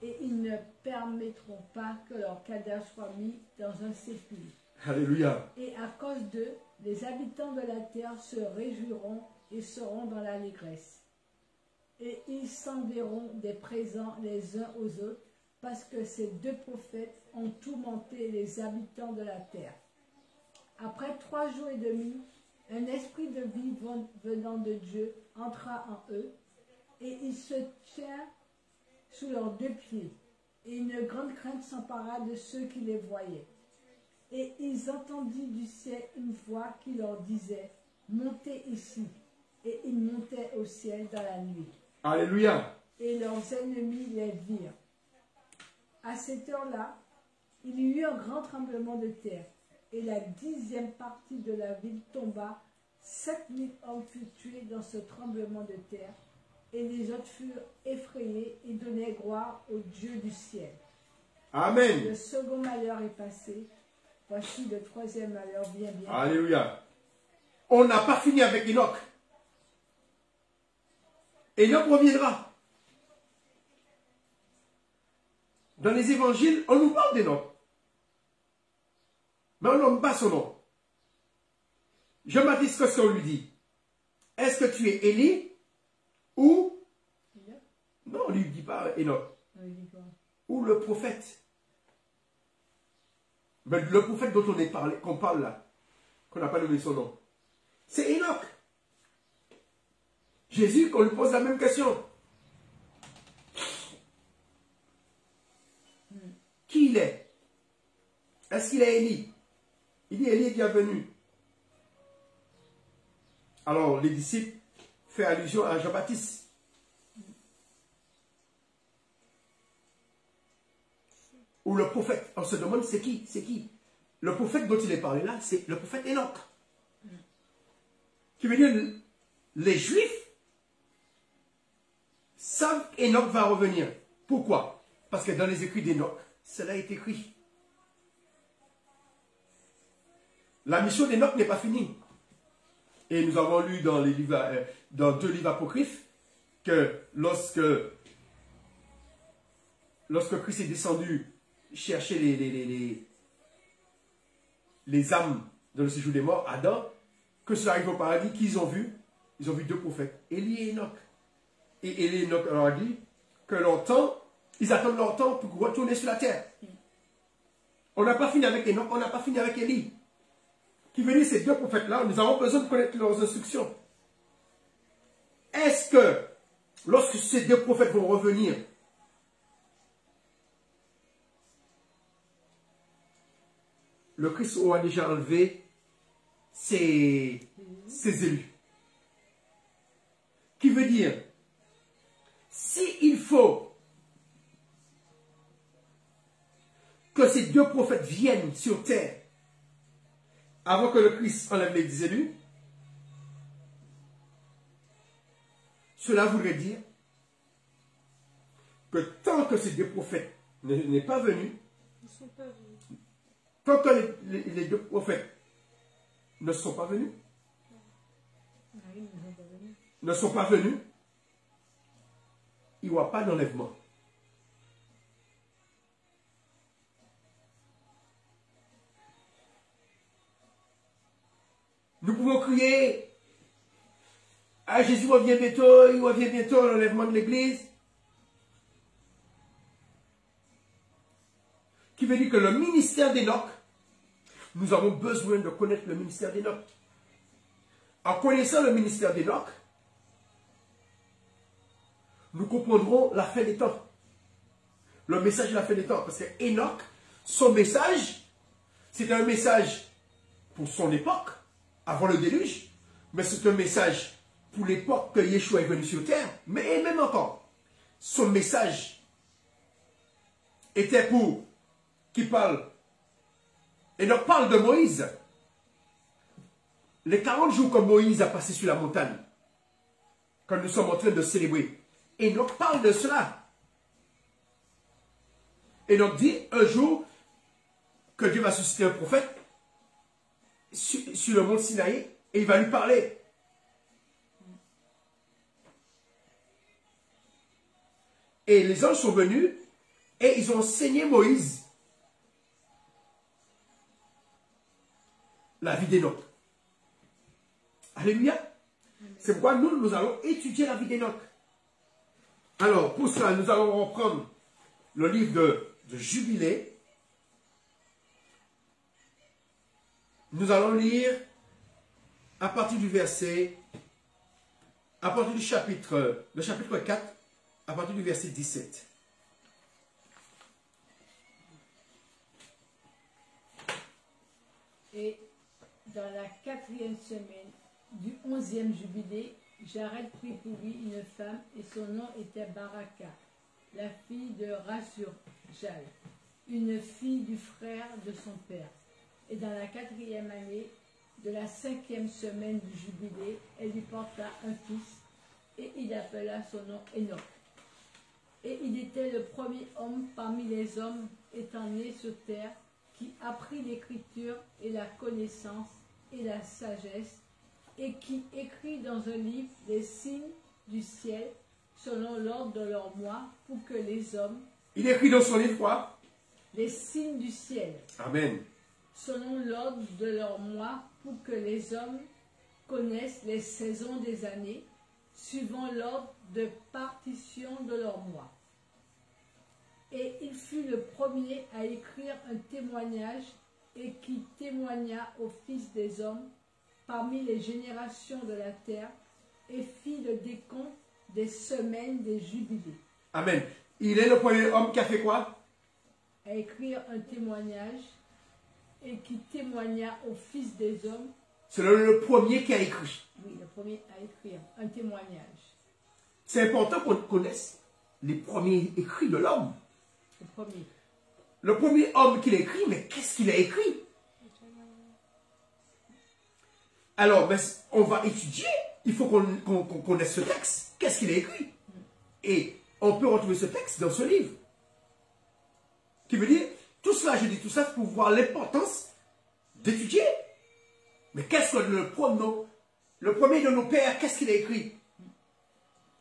et ils ne permettront pas que leurs cadavres soient mis dans un sépulcre. Alléluia. Et à cause d'eux, les habitants de la terre se réjouiront et seront dans l'allégresse. Et ils s'enverront des présents les uns aux autres, parce que ces deux prophètes ont tourmenté les habitants de la terre. Après 3 jours et demi, un esprit de vie venant de Dieu entra en eux, et il se tient sous leurs 2 pieds, et une grande crainte s'empara de ceux qui les voyaient. Et ils entendirent du ciel une voix qui leur disait, « Montez ici !» Et ils montaient au ciel dans la nuit. Alléluia. Et leurs ennemis les virent. À cette heure-là, il y eut un grand tremblement de terre, et la 10e partie de la ville tomba. 7000 hommes furent tués dans ce tremblement de terre, et les autres furent effrayés et donnaient gloire au Dieu du ciel. Amen. Le second malheur est passé. Voici le 3e malheur bien. Alléluia. On n'a pas fini avec Enoch. Enoch reviendra. Dans les évangiles, on nous parle d'Enoch. Mais on nomme pas son nom. Jean-Baptiste, qu'est-ce qu'on lui dit? Est-ce que tu es Élie ou... Non, on ne lui dit pas Enoch. Ou le prophète. Mais le prophète dont qu'on parle là, qu'on n'a pas nommé son nom, c'est Enoch. Jésus, qu'on lui pose la même question. Qui il est? Est-ce qu'il est Élie? Il dit Élie qui est venu. Alors, les disciples font allusion à Jean-Baptiste. Ou le prophète. On se demande c'est qui? C'est qui? Le prophète dont il est parlé là, c'est le prophète Enoch. Qui veut dire les Juifs savent qu'Enoch va revenir. Pourquoi? Parce que dans les écrits d'Enoch, cela est écrit. La mission d'Enoch n'est pas finie. Et nous avons lu dans, les livres, dans 2 livres apocryphes que lorsque Christ est descendu chercher les âmes dans le séjour des morts, Adam, que cela arrive au paradis, qu'ils ont vu? Ils ont vu 2 prophètes, Élie et Enoch. Et Élie et Enoch leur a dit que ils attendent leur temps pour retourner sur la terre. On n'a pas fini avec Enoch, on n'a pas fini avec Élie. Qui veut dire ces 2 prophètes-là, nous avons besoin de connaître leurs instructions. Est-ce que, lorsque ces 2 prophètes vont revenir, le Christ aura déjà enlevé ses élus? Qui veut dire, s'il faut que ces 2 prophètes viennent sur terre avant que le Christ enlève les élus, cela voudrait dire que tant que ces 2 prophètes n'est pas venus, Ils sont pas venus. tant que les 2 prophètes ne sont pas venus, il n'y aura pas d'enlèvement. Nous pouvons crier, ah, Jésus revient bientôt, il revient bientôt, l'enlèvement de l'Église. Qui veut dire que le ministère d'Enoch, nous avons besoin de connaître le ministère d'Enoch. En connaissant le ministère d'Enoch, nous comprendrons la fin des temps. Le message de la fin des temps. Parce que Enoch, son message, c'est un message pour son époque, avant le déluge, mais c'est un message pour l'époque que Yeshua est venu sur terre. Mais même encore, son message était pour qui parle. Enoch parle de Moïse. Les 40 jours que Moïse a passé sur la montagne, quand nous sommes en train de célébrer. Enoch parle de cela. Enoch dit un jour que Dieu va susciter un prophète sur le mont Sinaï et il va lui parler. Et les anges sont venus et ils ont enseigné Moïse la vie d'Enoch. Alléluia. C'est pourquoi nous allons étudier la vie d'Enoch. Alors, pour cela, nous allons reprendre le livre de Jubilé. Nous allons lire à partir du chapitre 4, à partir du verset 17. Et dans la 4e semaine du 11e jubilé, Jared prit pour lui une femme et son nom était Baraka, la fille de Rasurjal, une fille du frère de son père. Et dans la 4e année de la 5e semaine du jubilé, elle lui porta un fils et il appela son nom Enoch. Et il était le premier homme parmi les hommes étant né sur terre qui apprit l'écriture et la connaissance et la sagesse et qui écrit dans un livre les signes du ciel selon l'ordre de leur mois pour que les hommes... Il écrit dans son livre quoi? Les signes du ciel. Amen. Selon l'ordre de leur mois pour que les hommes connaissent les saisons des années suivant l'ordre de partition de leur mois. Et il fut le premier à écrire un témoignage et qui témoigna aux fils des hommes parmi les générations de la terre et fit le décompte des semaines des jubilés. Amen. Il est le premier homme qui a fait quoi? À écrire un témoignage et qui témoigna aux fils des hommes. C'est le premier qui a écrit. Oui, le premier à écrire un témoignage. C'est important qu'on connaisse les premiers écrits de l'homme. Le premier. Le premier homme qui l'a écrit, mais qu'est-ce qu'il a écrit? Alors, on va étudier. Il faut qu'on connaisse ce texte. Qu'est-ce qu'il a écrit? Et on peut retrouver ce texte dans ce livre. Qui veut dire, tout cela, je dis tout ça pour voir l'importance d'étudier. Mais qu'est-ce que le premier de nos pères, qu'est-ce qu'il a écrit?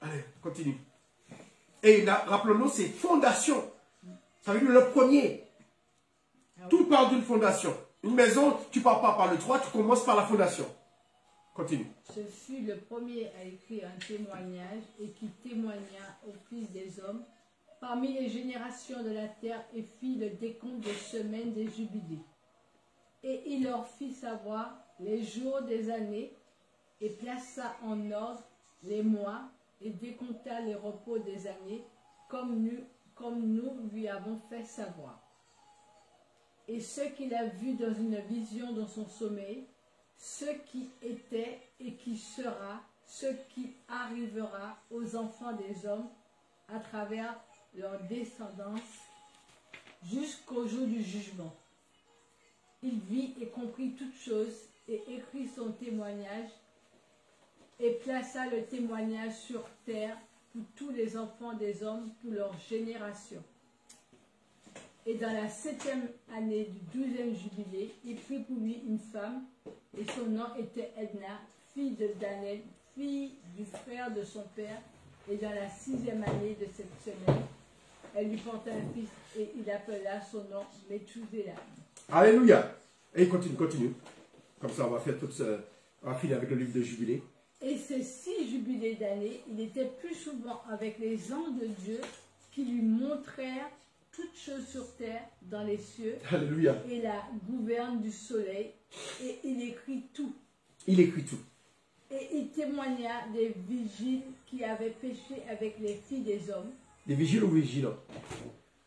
Allez, continue. Et rappelons-nous, c'est fondation. Ça veut dire le premier. Tout part d'une fondation. Une maison, tu ne pars pas par le toit, tu commences par la fondation. Continue. Ce fut le premier à écrire un témoignage et qui témoigna aux fils des hommes parmi les générations de la terre et fit le décompte des semaines des jubilés. Et il leur fit savoir les jours des années et plaça en ordre les mois et décompta les repos des années comme nous lui avons fait savoir. Et ce qu'il a vu dans une vision dans son sommeil, ce qui était et qui sera, ce qui arrivera aux enfants des hommes à travers leur descendance jusqu'au jour du jugement. Il vit et comprit toutes choses et écrit son témoignage et plaça le témoignage sur terre pour tous les enfants des hommes pour leur génération. Et dans la 7e année du 12e jubilé, il prit pour lui une femme, et son nom était Edna, fille de Daniel, fille du frère de son père. Et dans la 6e année de cette semaine, elle lui porta un fils, et il appela son nom Methusela. Alléluia. Et continue. Comme ça, on va faire on va finir avec le livre de Jubilé. Et ces 6 jubilés d'années, il était plus souvent avec les anges de Dieu qui lui montrèrent toutes choses sur terre, dans les cieux. Alléluia. Et la gouverne du soleil. Et il écrit tout. Il écrit tout. Et il témoigna des vigiles qui avaient péché avec les filles des hommes. Des vigiles ou vigilants?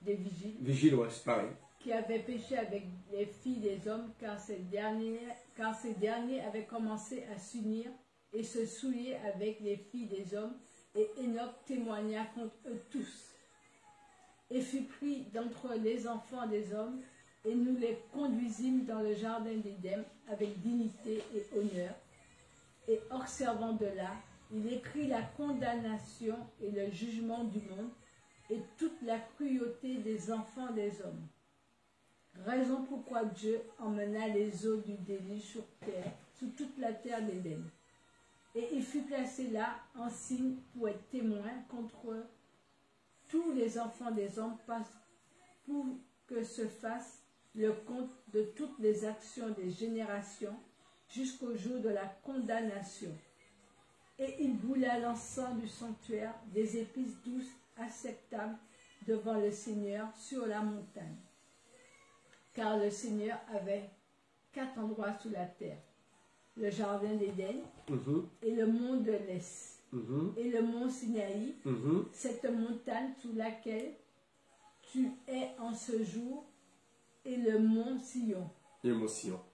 Des vigiles. Vigiles, ouais, c'est pareil. Qui avaient péché avec les filles des hommes, car ces derniers avaient commencé à s'unir et se souiller avec les filles des hommes. Et Enoch témoigna contre eux tous. Et fut pris d'entre les enfants des hommes, et nous les conduisîmes dans le jardin d'Éden avec dignité et honneur. Et observant de là, il écrit la condamnation et le jugement du monde, et toute la cruauté des enfants des hommes. Raison pourquoi Dieu emmena les eaux du déluge sur terre, sur toute la terre d'Éden. Et il fut placé là en signe pour être témoin contre tous les enfants des hommes, pour que se fasse le compte de toutes les actions des générations jusqu'au jour de la condamnation. Et il boula l'encens du sanctuaire, des épices douces acceptables devant le Seigneur sur la montagne. Car le Seigneur avait 4 endroits sous la terre: le jardin d'Éden et le mont de l'Est. Et le mont Sinaï, cette montagne sous laquelle tu es en ce jour, et le mont Sion,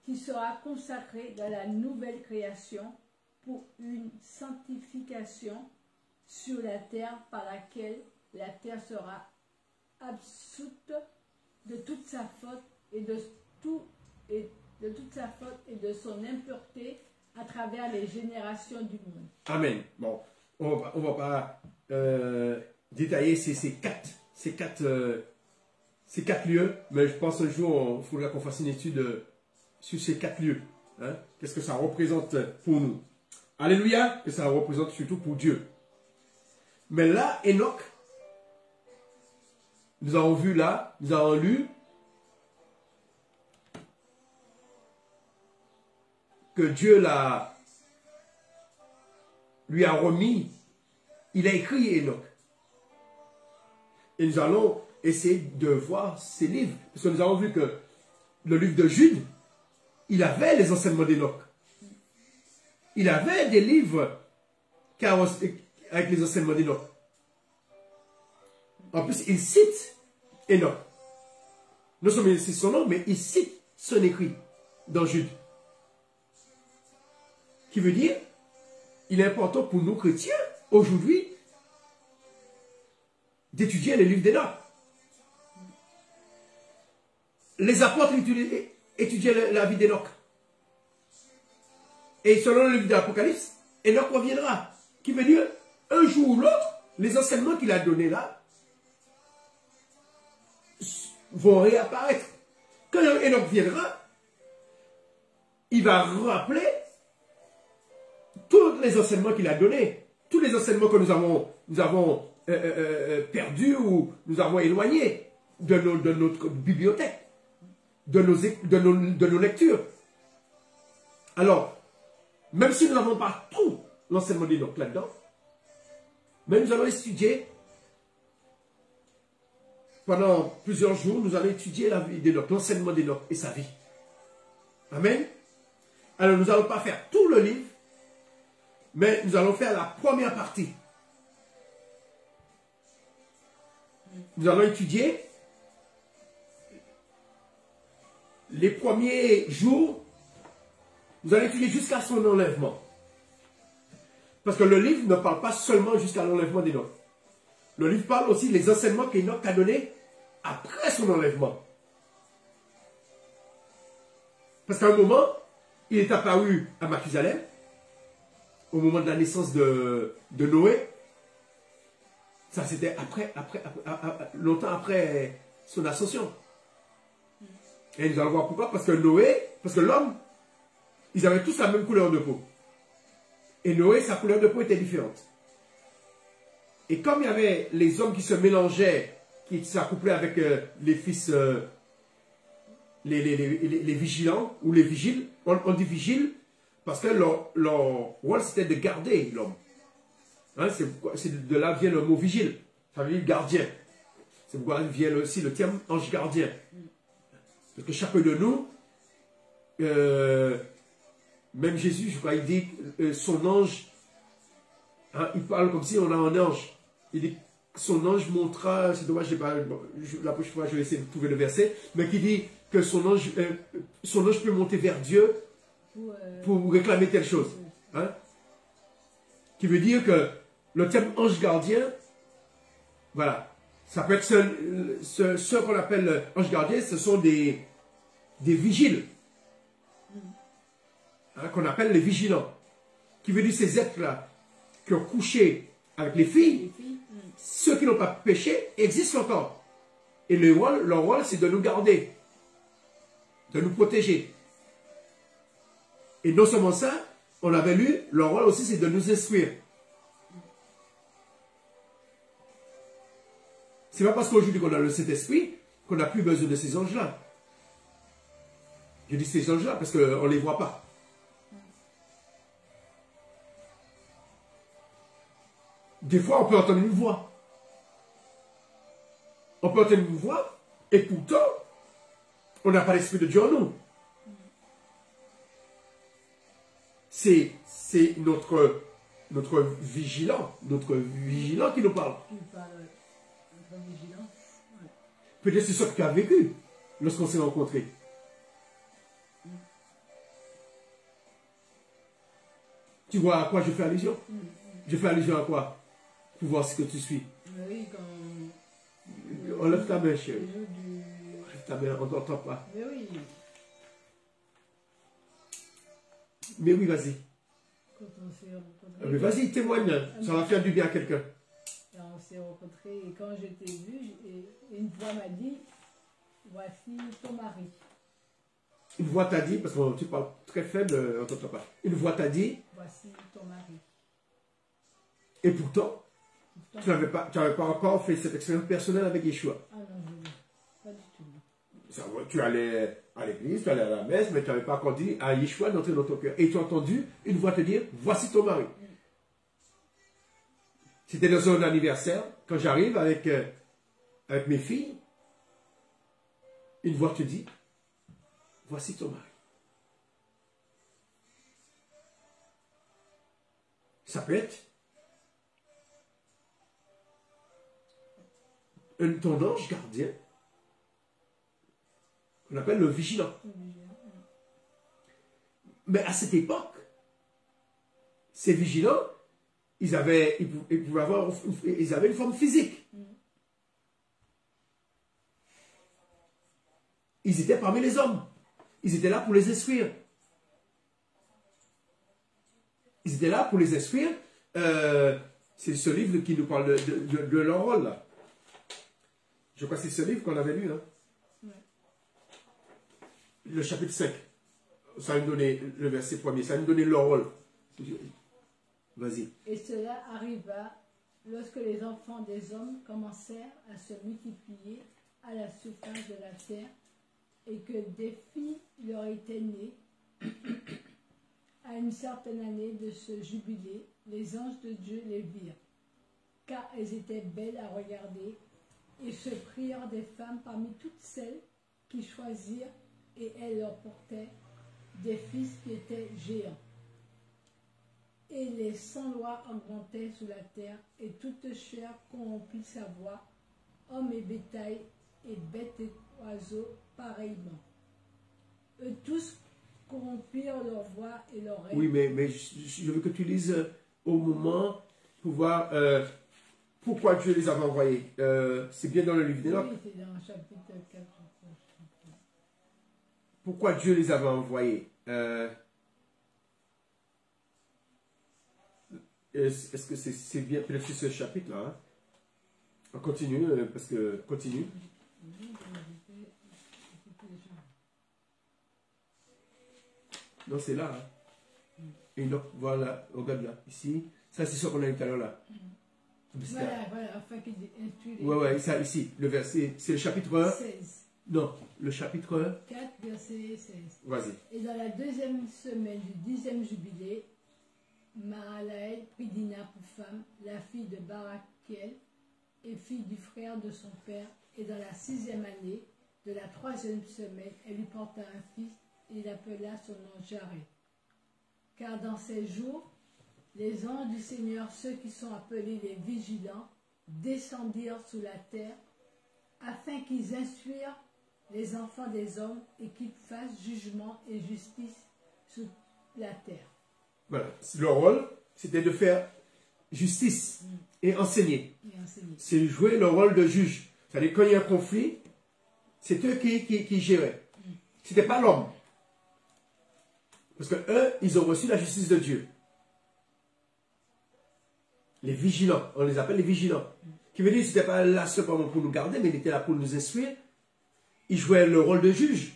qui sera consacré dans la nouvelle création pour une sanctification sur la terre, par laquelle la terre sera absoute de toute sa faute et de de son impureté à travers les générations du monde. Amen. Bon, on va pas détailler ces quatre lieux, mais je pense un jour, il faudra qu'on fasse une étude sur ces 4 lieux. Hein? Qu'est-ce que ça représente pour nous? Alléluia, que ça représente surtout pour Dieu. Mais là, Enoch, nous avons vu là, nous avons lu que Dieu lui a remis, il a écrit Enoch. Et nous allons essayer de voir ces livres. Parce que nous avons vu que le livre de Jude, il avait les enseignements d'Enoch. Il avait des livres avec les enseignements d'Enoch. En plus, il cite Enoch. Non seulement il cite son nom, mais il cite son écrit dans Jude. Qui veut dire, il est important pour nous chrétiens, aujourd'hui, d'étudier les livres d'Enoch. Les apôtres étudiaient la vie d'Enoch. Et selon le livre de l'Apocalypse, Enoch reviendra. Qui veut dire, un jour ou l'autre, les enseignements qu'il a donnés là vont réapparaître. Quand Enoch viendra, il va rappeler tous les enseignements qu'il a donnés, tous les enseignements que nous avons perdus ou nous avons éloignés de notre bibliothèque, de nos lectures. Alors, même si nous n'avons pas tout l'enseignement d'Enoch là-dedans, mais nous allons étudier pendant plusieurs jours, nous allons étudier la vie d'Enoch, l'enseignement d'Enoch et sa vie. Amen. Alors, nous n'allons pas faire tout le livre, mais nous allons faire la première partie. Nous allons étudier les premiers jours. Nous allons étudier jusqu'à son enlèvement. Parce que le livre ne parle pas seulement jusqu'à l'enlèvement d'Enoch. Le livre parle aussi des enseignements qu'Enoch a donnés après son enlèvement. Parce qu'à un moment, il est apparu à Mathusalem, au moment de la naissance de Noé. Ça, c'était longtemps après son ascension. Et nous allons voir pourquoi. Parce que l'homme, ils avaient tous la même couleur de peau. Et Noé, sa couleur de peau était différente. Et comme il y avait les hommes qui se mélangeaient, qui s'accouplaient avec les fils, les vigilants, ou les vigiles, on dit vigiles, parce que leur rôle c'était de garder l'homme. Hein, de là vient le mot vigile, ça veut dire gardien. C'est pourquoi vient aussi le terme ange gardien. Parce que chacun de nous, même Jésus, je crois, il dit son ange, hein, il parle comme si on a un ange. Il dit son ange montra, c'est dommage, la prochaine fois je vais essayer de trouver le verset, mais qui dit que son ange peut monter vers Dieu pour réclamer telle chose. Hein? Qui veut dire que le terme ange gardien, voilà, ça peut être ce qu'on appelle ange gardien, ce sont des vigiles. Hein, qu'on appelle les vigilants, qui veut dire ces êtres-là qui ont couché avec les filles, ceux qui n'ont pas péché existent encore. Et leur rôle, c'est de nous garder, de nous protéger. Et non seulement ça, on avait lu, leur rôle aussi, c'est de nous instruire. C'est pas parce qu'aujourd'hui qu'on a le Saint-Esprit qu'on n'a plus besoin de ces anges-là. Je dis ces anges-là parce qu'on ne les voit pas. Des fois, on peut entendre une voix. On peut entendre une voix, et pourtant, on n'a pas l'Esprit de Dieu en nous. C'est notre vigilant qui nous parle. Peut-être c'est ce que tu as vécu lorsqu'on s'est rencontrés. Tu vois à quoi je fais allusion? Je fais allusion à quoi? Pour voir ce que tu suis. Oui, quand... Enlève ta main, chérie. Enlève ta main, on ne t'entend pas. Mais oui. Mais oui, vas-y. Quand on s'est rencontrés... Mais vas-y, témoigne. Ça va faire du bien à quelqu'un. On s'est rencontrés et quand je t'ai vu, une voix m'a dit, voici ton mari. Une voix t'a dit, parce que tu parles très faible, on ne t'entend pas. Une voix t'a dit, voici ton mari. Et pourtant, tu n'avais pas encore fait cette expérience personnelle avec Yeshua. Ah non, pas du tout. Ça, tu allais à l'église, tu allais à la messe, mais tu n'avais pas encore dit à Yeshua d'entrer dans ton cœur. Et tu as entendu une voix te dire, voici ton mari. C'était dans un anniversaire, quand j'arrive avec mes filles, une voix te dit, voici ton mari. Ça peut être ton ange gardien, qu'on appelle le vigilant. Mais à cette époque, ces vigilants, ils avaient une forme physique. Ils étaient parmi les hommes. Ils étaient là pour les instruire. Ils étaient là pour les instruire. C'est ce livre qui nous parle de leur rôle, là. Je crois que c'est ce livre qu'on avait lu, hein. Ouais. Le chapitre 5. Ça va nous donner le verset premier. Ça va nous donner leur rôle. Vas-y. Et cela arriva lorsque les enfants des hommes commencèrent à se multiplier à la surface de la terre et que des filles leur étaient nées. À une certaine année de ce jubilé, les anges de Dieu les virent, car elles étaient belles à regarder, et se prirent des femmes parmi toutes celles qui choisirent, et elles leur portaient des fils qui étaient géants. Et les sans-loi augmentaient sous la terre, et toute chair corrompit sa voix, hommes et bétail, et bêtes et oiseaux pareillement. Eux tous corrompirent leur voix et leur règne. Oui, mais je veux que tu lises au moment pour voir pourquoi Dieu les avait envoyés. C'est bien dans le livre d'Enoch. Oui, c'est dans le chapitre 4. Pourquoi Dieu les avait envoyés. Est-ce que c'est bien, peut-être ce chapitre-là, hein? On continue, parce que, continue. Non, c'est là, hein? Et donc, voilà, regarde là, ici. Ça, c'est ce qu'on a eu tout à l'heure là. Voilà, afin qu'il instruit les... Ouais, ça, ici, le verset, c'est le chapitre 16. Non, le chapitre 4, verset 16. Vas-y. Et dans la deuxième semaine du 10e jubilé, Mahalaël prit Dina pour femme, la fille de Barakiel, et fille du frère de son père. Et dans la 6e année de la 3e semaine, elle lui porta un fils, et il appela son nom Jared. Car dans ces jours, les anges du Seigneur, ceux qui sont appelés les vigilants, descendirent sous la terre, afin qu'ils instruisent les enfants des hommes et qu'ils fassent jugement et justice sur la terre. Voilà, leur rôle, c'était de faire justice et enseigner. C'est jouer le rôle de juge. C'est-à-dire, quand il y a un conflit, c'est eux qui géraient. Ce n'était pas l'homme. Parce que eux, ils ont reçu la justice de Dieu. Les vigilants, on les appelle les vigilants. Qui veut dire qu'ils n'étaient pas là seulement pour nous garder, mais ils étaient là pour nous instruire. Ils jouaient le rôle de juge.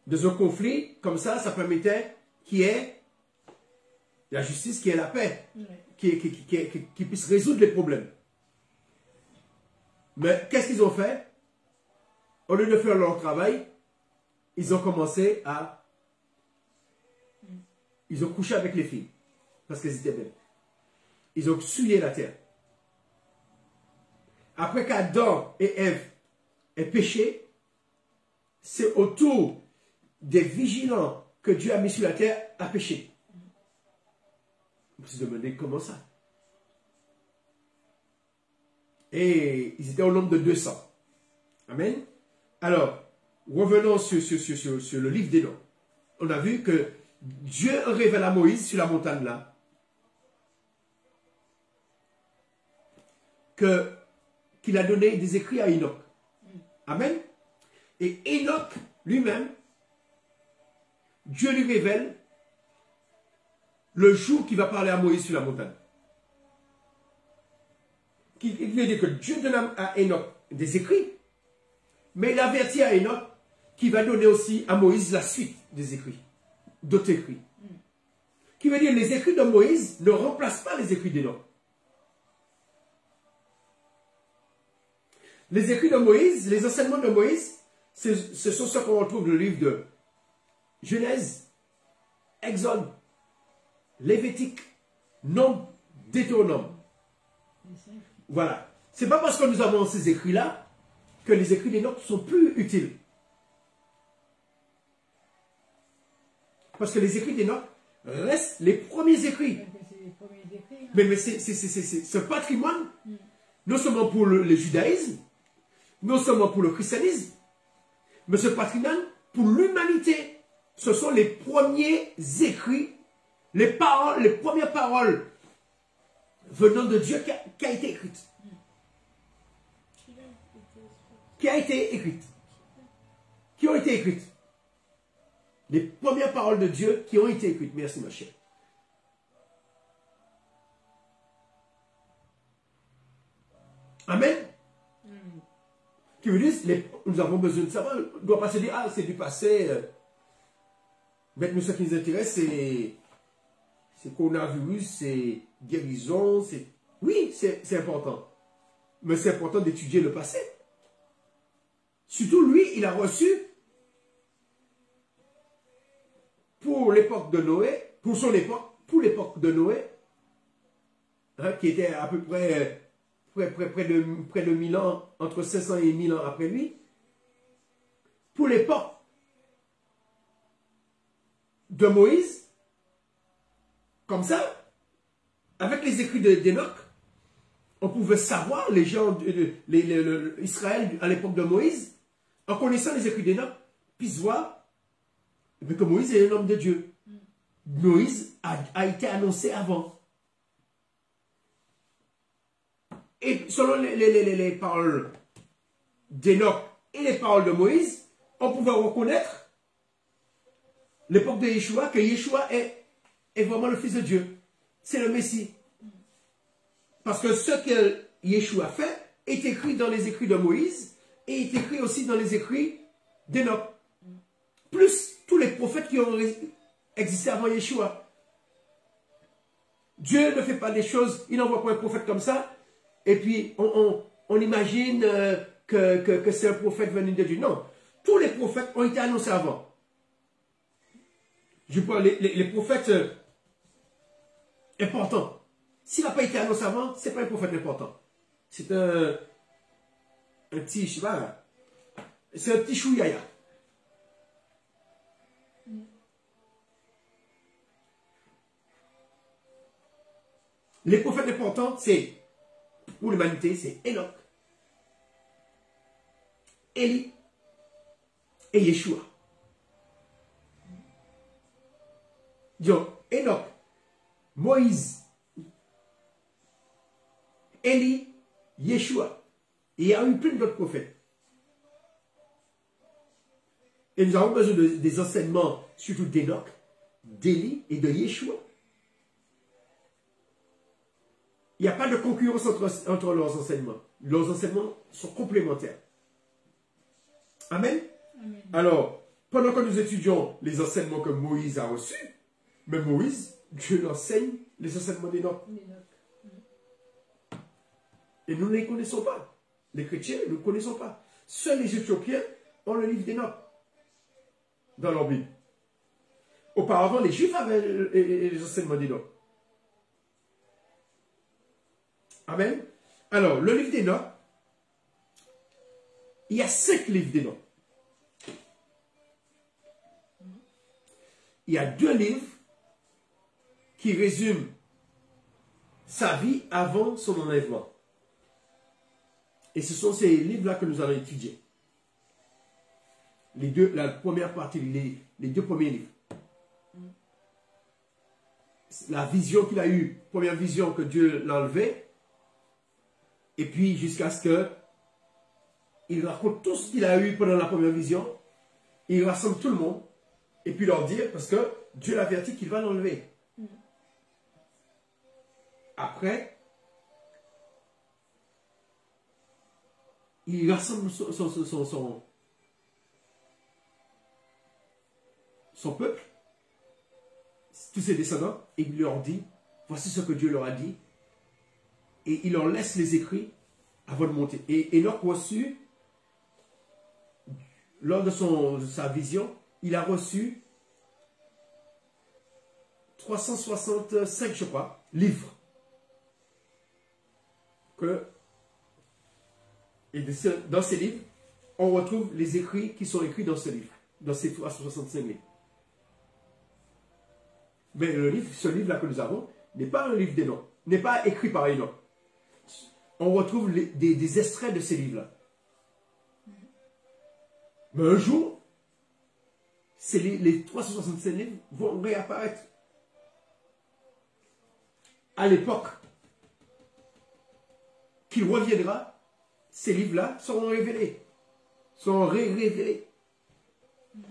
Dans un conflit, comme ça permettait qu'il y ait la justice, qu'il y ait la paix, qui puisse résoudre les problèmes. Mais qu'est-ce qu'ils ont fait? Au lieu de faire leur travail, ils ont commencé à... Ils ont couché avec les filles, parce qu'elles étaient belles. Ils ont souillé la terre. Après qu'Adam et Ève aient péché, c'est au tour des vigilants que Dieu a mis sur la terre à pécher. On peut se demander comment ça. Et ils étaient au nombre de 200. Amen. Alors, revenons sur le livre d'Enoch. On a vu que Dieu révèle à Moïse sur la montagne là qu'il a donné des écrits à Enoch. Amen. Et Enoch lui-même, Dieu lui révèle le jour qu'il va parler à Moïse sur la montagne. Il veut dire que Dieu donne à Enoch des écrits, mais il avertit à Enoch qu'il va donner aussi à Moïse la suite des écrits, d'autres écrits. Qui veut dire les écrits de Moïse ne remplacent pas les écrits d'Enoch. Les écrits de Moïse, les enseignements de Moïse, ce sont ceux qu'on retrouve dans le livre de Genèse, Exode, Lévitique, Nombre, Deutéronome. Voilà. Ce n'est pas parce que nous avons ces écrits-là que les écrits d'Enoch sont plus utiles. Parce que les écrits d'Enoch restent les premiers écrits. Mais c'est ce patrimoine, non seulement pour le judaïsme, non seulement pour le christianisme, mais ce patrimoine pour l'humanité. Ce sont les premiers écrits, les premières paroles venant de Dieu qui a été écrite. Qui a été écrite. Qui ont été écrites. Les premières paroles de Dieu qui ont été écrites. Merci ma chère. Amen. Qui veut dire, nous avons besoin de savoir. On ne doit pas se dire, ah, c'est du passé. Maintenant, ce qui nous intéresse, c'est coronavirus, c'est guérison, c'est... Oui, c'est important. Mais c'est important d'étudier le passé. Surtout, lui, il a reçu, pour l'époque de Noé, pour son époque, pour l'époque de Noé, hein, qui était à peu près près de 1000 ans, entre 500 et 1000 ans après lui, pour l'époque de Moïse, comme ça, avec les écrits d'Enoch, on pouvait savoir, les gens, Israël à l'époque de Moïse, en connaissant les écrits d'Enoch, puissent voir que Moïse est un homme de Dieu. Moïse a été annoncé avant. Et selon les paroles d'Enoch et les paroles de Moïse, on pouvait reconnaître l'époque de Yeshua, que Yeshua est vraiment le Fils de Dieu. C'est le Messie. Parce que ce que Yeshua fait est écrit dans les écrits de Moïse et est écrit aussi dans les écrits d'Enoch. Plus tous les prophètes qui ont existé avant Yeshua. Dieu ne fait pas des choses, il n'envoie pas un prophète comme ça, et puis on imagine que c'est un prophète venu de Dieu. Non, tous les prophètes ont été annoncés avant. Je parle les prophètes importants. S'il n'a pas été annoncé avant, ce n'est pas un prophète important. C'est un petit, je sais pas, c'est un petit chouïaya. Les prophètes importants, c'est, pour l'humanité, c'est Enoch, Élie et Yeshua. Donc, Enoch, Moïse, Élie, Yeshua. Et il y a eu plein d'autres prophètes. Et nous avons besoin des enseignements, surtout d'Enoch, d'Élie et de Yeshua. Il n'y a pas de concurrence entre leurs enseignements. Leurs enseignements sont complémentaires. Amen. Amen. Alors, pendant que nous étudions les enseignements que Moïse a reçus, mais Moïse, Dieu l'enseigne les enseignements d'Enoch. Et nous ne les connaissons pas. Les chrétiens, nous ne connaissons pas. Seuls les Éthiopiens ont le livre d'Enoch dans leur Bible. Auparavant, les Juifs avaient les enseignements d'Enoch. Amen. Alors, le livre d'Enoch, il y a 5 livres d'Enoch. Il y a 2 livres qui résument sa vie avant son enlèvement. Et ce sont ces livres-là que nous allons étudier. La première partie, les 2 premiers livres. La vision qu'il a eue, première vision que Dieu l'a enlevée, et puis jusqu'à ce qu'il raconte tout ce qu'il a eu pendant la première vision, il rassemble tout le monde, et puis leur dire, parce que Dieu l'a averti qu'il va l'enlever. Après, il rassemble son peuple, tous ses descendants, et il leur dit, voici ce que Dieu leur a dit, et il leur laisse les écrits avant de monter. Et Enoch reçu, lors de sa vision, il a reçu 365, je crois, livres. Et dans ces livres, on retrouve les écrits qui sont écrits dans ce livre, dans ces 365 livres. Mais ce livre-là que nous avons, n'est pas un livre d'Enoch, n'est pas écrit par Enoch. On retrouve des extraits de ces livres-là. Mais un jour, les 365 livres vont réapparaître. À l'époque qu'il reviendra, ces livres-là seront révélés, seront révélés,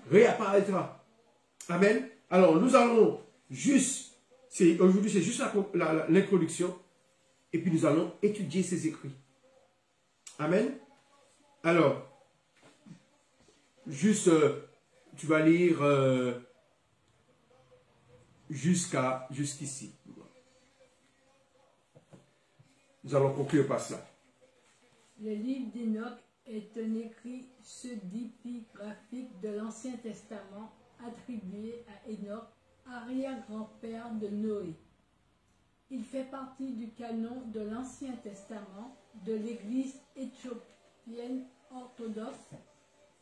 réapparaîtra. Amen. Alors, nous allons juste, aujourd'hui c'est juste l'introduction, et puis nous allons étudier ces écrits. Amen. Alors, juste, tu vas lire jusqu'ici. Nous allons conclure par cela. Le livre d'Enoch est un écrit pseudipigraphique de l'Ancien Testament attribué à Enoch, arrière-grand-père de Noé. Il fait partie du canon de l'Ancien Testament de l'Église éthiopienne orthodoxe,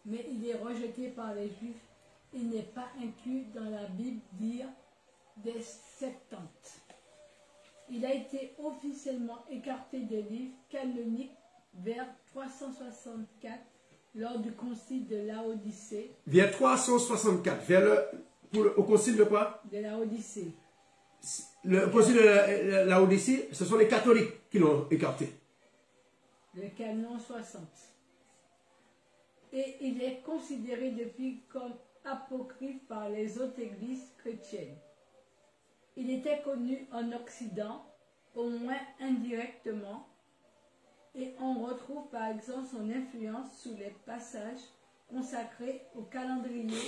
mais il est rejeté par les Juifs et n'est pas inclus dans la Bible dire des Septante. Il a été officiellement écarté des livres canoniques vers 364 lors du concile de Laodicée. Vers 364, au concile de quoi? De Laodicée. Le concile de Laodicée, ce sont les catholiques qui l'ont écarté. Le canon 60. Et il est considéré depuis comme apocryphe par les autres églises chrétiennes. Il était connu en Occident, au moins indirectement, et on retrouve par exemple son influence sous les passages consacrés au calendrier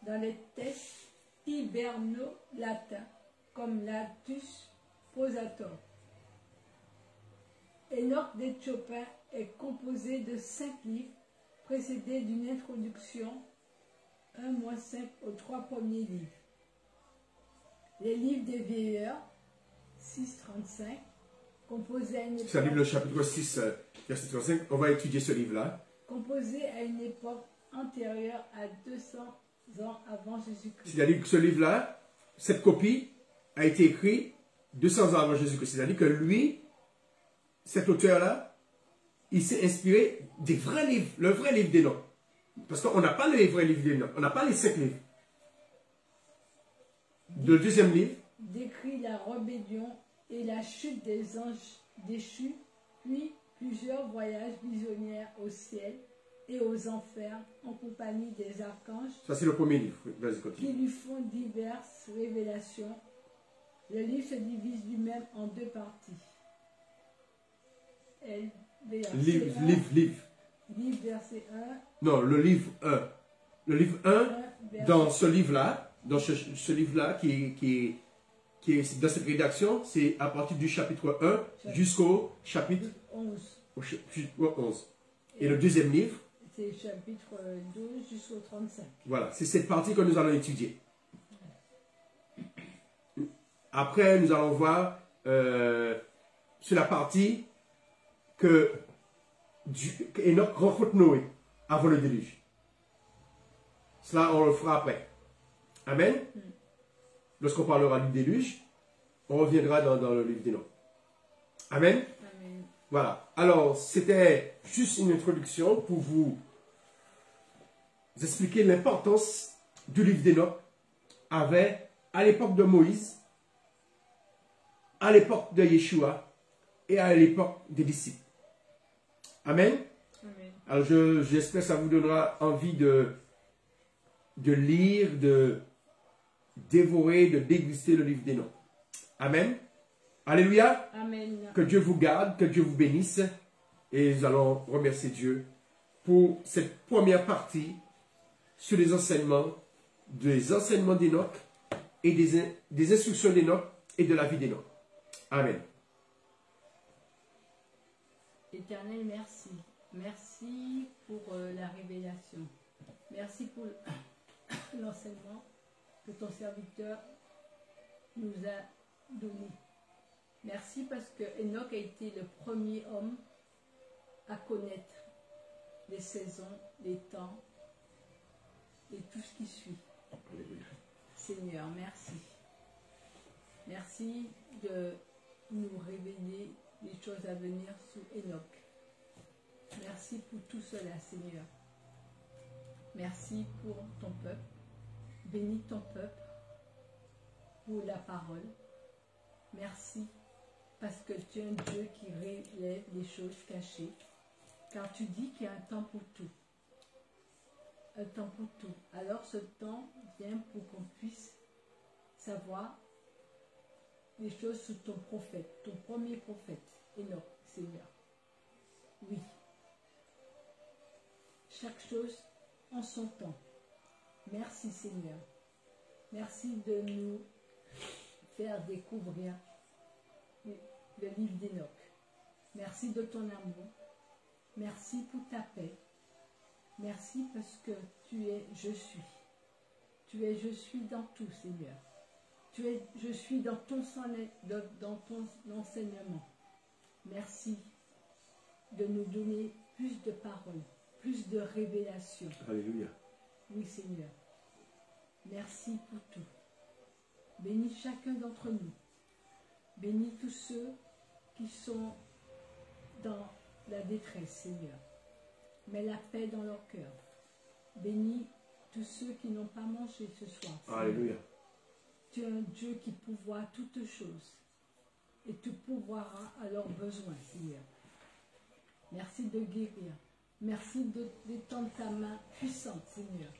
dans les textes hiberno-latins, comme l'Altus Posator. Enoch d'Éthiopien est composé de 5 livres, précédés d'une introduction 1-5 aux 3 premiers livres. Les livres des vieilleurs, 6-35, composés à une époque... C'est le chapitre 6, verset 35. On va étudier ce livre-là. Composé à une époque antérieure à 200 ans avant Jésus-Christ. C'est-à-dire que ce livre-là, cette copie, a été écrite 200 ans avant Jésus-Christ. C'est-à-dire que lui, cet auteur-là, il s'est inspiré des vrais livres, le vrai livre d'Enoch. Parce qu'on n'a pas les vrais livres d'Enoch, on n'a pas les 5 livres. Le deuxième livre décrit la rébellion et la chute des anges déchus, puis plusieurs voyages visionnaires au ciel et aux enfers en compagnie des archanges. Ça, c'est le premier livre. Vas-y, continue. Qui lui font diverses révélations. Le livre se divise lui-même en 2 parties. Livre. Livre verset 1. Non, le livre 1. Le livre 1, dans ce livre-là, dans ce livre-là qui est dans cette rédaction, c'est à partir du chapitre 1 jusqu'au chapitre 11. Chapitre 11. Et le deuxième livre, c'est chapitre 12 jusqu'au 35. Voilà, c'est cette partie que nous allons étudier. Après, nous allons voir sur la partie que Enoch rencontre Noé avant le déluge. Cela, on le fera après. Amen. Lorsqu'on parlera du déluge, on reviendra dans le livre d'Enoch. Amen. Amen. Voilà. Alors, c'était juste une introduction pour vous expliquer l'importance du livre d'Enoch à l'époque de Moïse, à l'époque de Yeshua et à l'époque des disciples. Amen. Amen. Alors, j'espère que ça vous donnera envie de lire, de dévorer, de déguster le livre d'Enoch. Amen. Alléluia. Amen. Que Dieu vous garde, que Dieu vous bénisse. Et nous allons remercier Dieu pour cette première partie sur les enseignements d'Enoch et des instructions d'Enoch et de la vie d'Enoch. Amen. Éternel, merci. Merci pour la révélation. Merci pour l'enseignement que ton serviteur nous a donné. Merci parce que Enoch a été le premier homme à connaître les saisons, les temps et tout ce qui suit. Seigneur, merci. Merci de nous révéler les choses à venir sous Enoch. Merci pour tout cela, Seigneur. Merci pour ton peuple. Bénis ton peuple pour la parole. Merci parce que tu es un Dieu qui révèle les choses cachées. Car tu dis qu'il y a un temps pour tout. Un temps pour tout. Alors ce temps vient pour qu'on puisse savoir les choses sous ton prophète, ton premier prophète, Enoch, Seigneur. Oui, chaque chose en son temps. Merci Seigneur. Merci de nous faire découvrir le livre d'Enoch. Merci de ton amour. Merci pour ta paix. Merci parce que tu es je suis. Tu es je suis dans tout, Seigneur. Tu es je suis dans ton enseignement. Merci de nous donner plus de paroles, plus de révélations. Alléluia. Oui, Seigneur. Merci pour tout. Bénis chacun d'entre nous. Bénis tous ceux qui sont dans la détresse, Seigneur. Mets la paix dans leur cœur. Bénis tous ceux qui n'ont pas mangé ce soir, Seigneur. Alléluia. Tu es un Dieu qui pourvoit toutes choses. Et tu pourvoiras à leurs besoins, Seigneur. Merci de guérir. Merci d'étendre ta main puissante, Seigneur.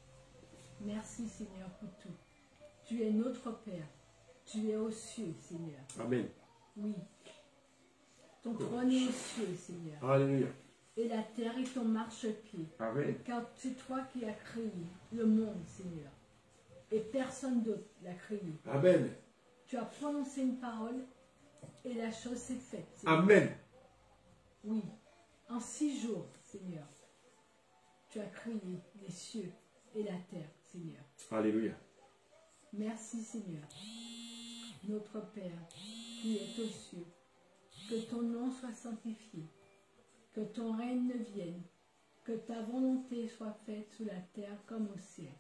Merci, Seigneur, pour tout. Tu es notre Père. Tu es aux cieux, Seigneur. Amen. Oui. Ton trône est aux cieux, Seigneur. Alléluia. Et la terre est ton marchepied. Amen. Car c'est toi qui as créé le monde, Seigneur. Et personne d'autre l'a créé. Amen. Tu as prononcé une parole et la chose s'est faite, Seigneur. Amen. Oui. En 6 jours, Seigneur, tu as créé les cieux et la terre, Seigneur. Alléluia. Merci, Seigneur. Notre Père, qui est aux cieux, que ton nom soit sanctifié, que ton règne vienne, que ta volonté soit faite sur la terre comme au ciel.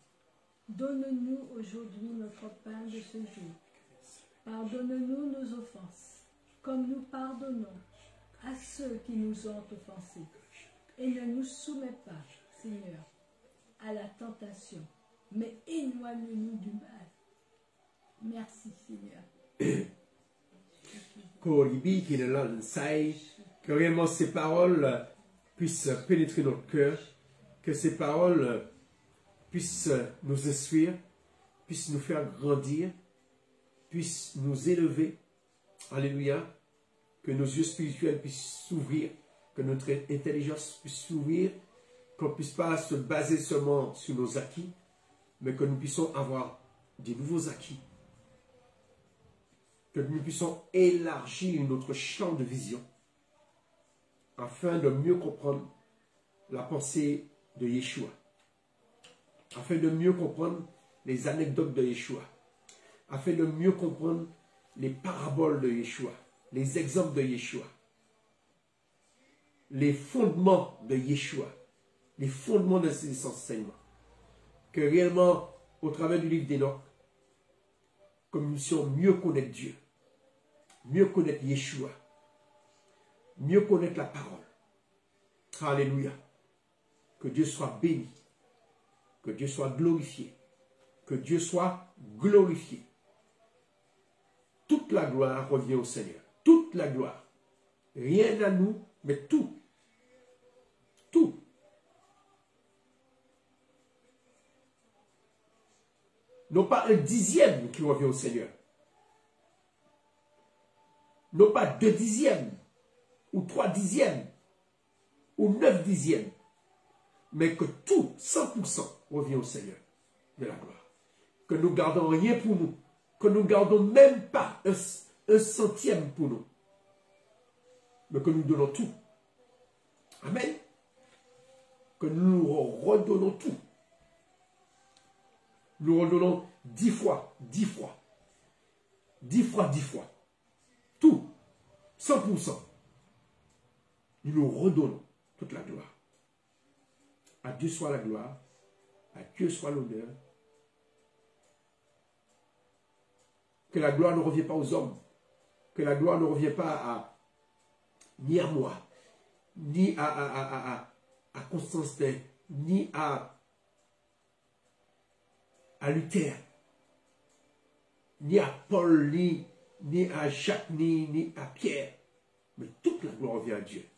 Donne-nous aujourd'hui notre pain de ce jour. Pardonne-nous nos offenses, comme nous pardonnons à ceux qui nous ont offensés. Et ne nous soumets pas, Seigneur, à la tentation, mais éloigne-nous du mal. Merci, Seigneur. Que réellement ces paroles puissent pénétrer notre cœur, que ces paroles puissent nous instruire, puissent nous faire grandir, puissent nous élever. Alléluia. Que nos yeux spirituels puissent s'ouvrir, que notre intelligence puisse s'ouvrir, qu'on ne puisse pas se baser seulement sur nos acquis, mais que nous puissions avoir des nouveaux acquis. Que nous puissions élargir notre champ de vision afin de mieux comprendre la pensée de Yeshua, afin de mieux comprendre les anecdotes de Yeshua, afin de mieux comprendre les paraboles de Yeshua, les exemples de Yeshua, les fondements de Yeshua, les fondements de ses enseignements. Que réellement, au travers du livre d'Enoch, que nous puissions mieux connaître Dieu, mieux connaître Yeshua, mieux connaître la parole. Alléluia. Que Dieu soit béni, que Dieu soit glorifié, que Dieu soit glorifié. Toute la gloire revient au Seigneur. Toute la gloire. Rien à nous, mais tout. Tout. Non pas un dixième qui revient au Seigneur. Non pas 2 dixièmes, ou 3 dixièmes, ou 9 dixièmes, mais que tout, 100% revient au Seigneur de la gloire. Que nous gardons rien pour nous, que nous gardons même pas un centième pour nous, mais que nous donnons tout. Amen. Que nous redonnons tout. Nous redonnons 10 fois, 10 fois. 10 fois, 10 fois. Tout. 100%. Nous nous redonnons toute la gloire. À Dieu soit la gloire. À Dieu soit l'honneur. Que la gloire ne revient pas aux hommes. Que la gloire ne revient pas ni à moi, ni à Constantin, ni à Luther, ni à Paul, ni à Jacques, ni à Pierre. Mais toute la gloire revient à Dieu.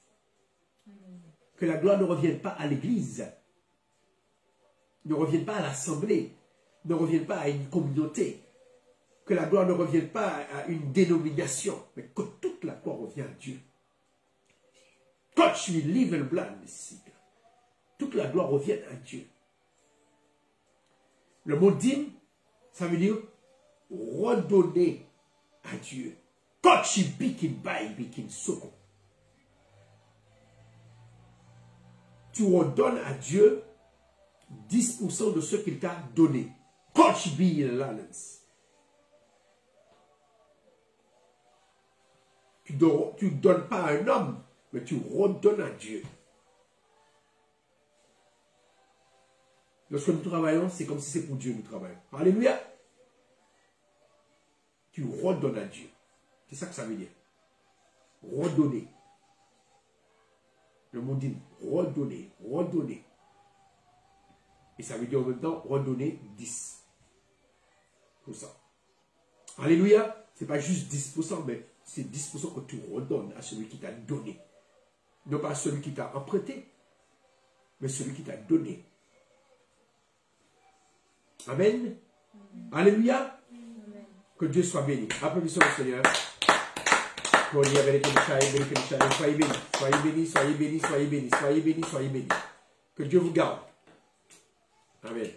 Que la gloire ne revienne pas à l'Église, ne revienne pas à l'Assemblée, ne revienne pas à une communauté. Que la gloire ne revienne pas à une dénomination, mais que toute la gloire revient à Dieu. Touch me, live and blood, toute la gloire revienne à Dieu. Le mot dîme, ça veut dire redonner à Dieu. Kochi bikin bai bikin soko. Tu redonnes à Dieu 10% de ce qu'il t'a donné. Kochi bi lanens. Tu ne donnes pas à un homme, mais tu redonnes à Dieu. Lorsque nous travaillons, c'est comme si c'est pour Dieu que nous travaillons. Alléluia. Tu redonnes à Dieu. C'est ça que ça veut dire. Redonner. Le mot dit redonner, redonner. Et ça veut dire en même temps redonner 10. Pour ça. Alléluia. Ce n'est pas juste 10%, mais c'est 10% que tu redonnes à celui qui t'a donné. Non pas à celui qui t'a emprunté, mais celui qui t'a donné. Amen. Alléluia. Amen. Que Dieu soit béni. Applaudissons le Seigneur. Soyez bénis, soyez bénis, soyez bénis, soyez bénis, soyez bénis, soyez bénis. Que Dieu vous garde. Amen.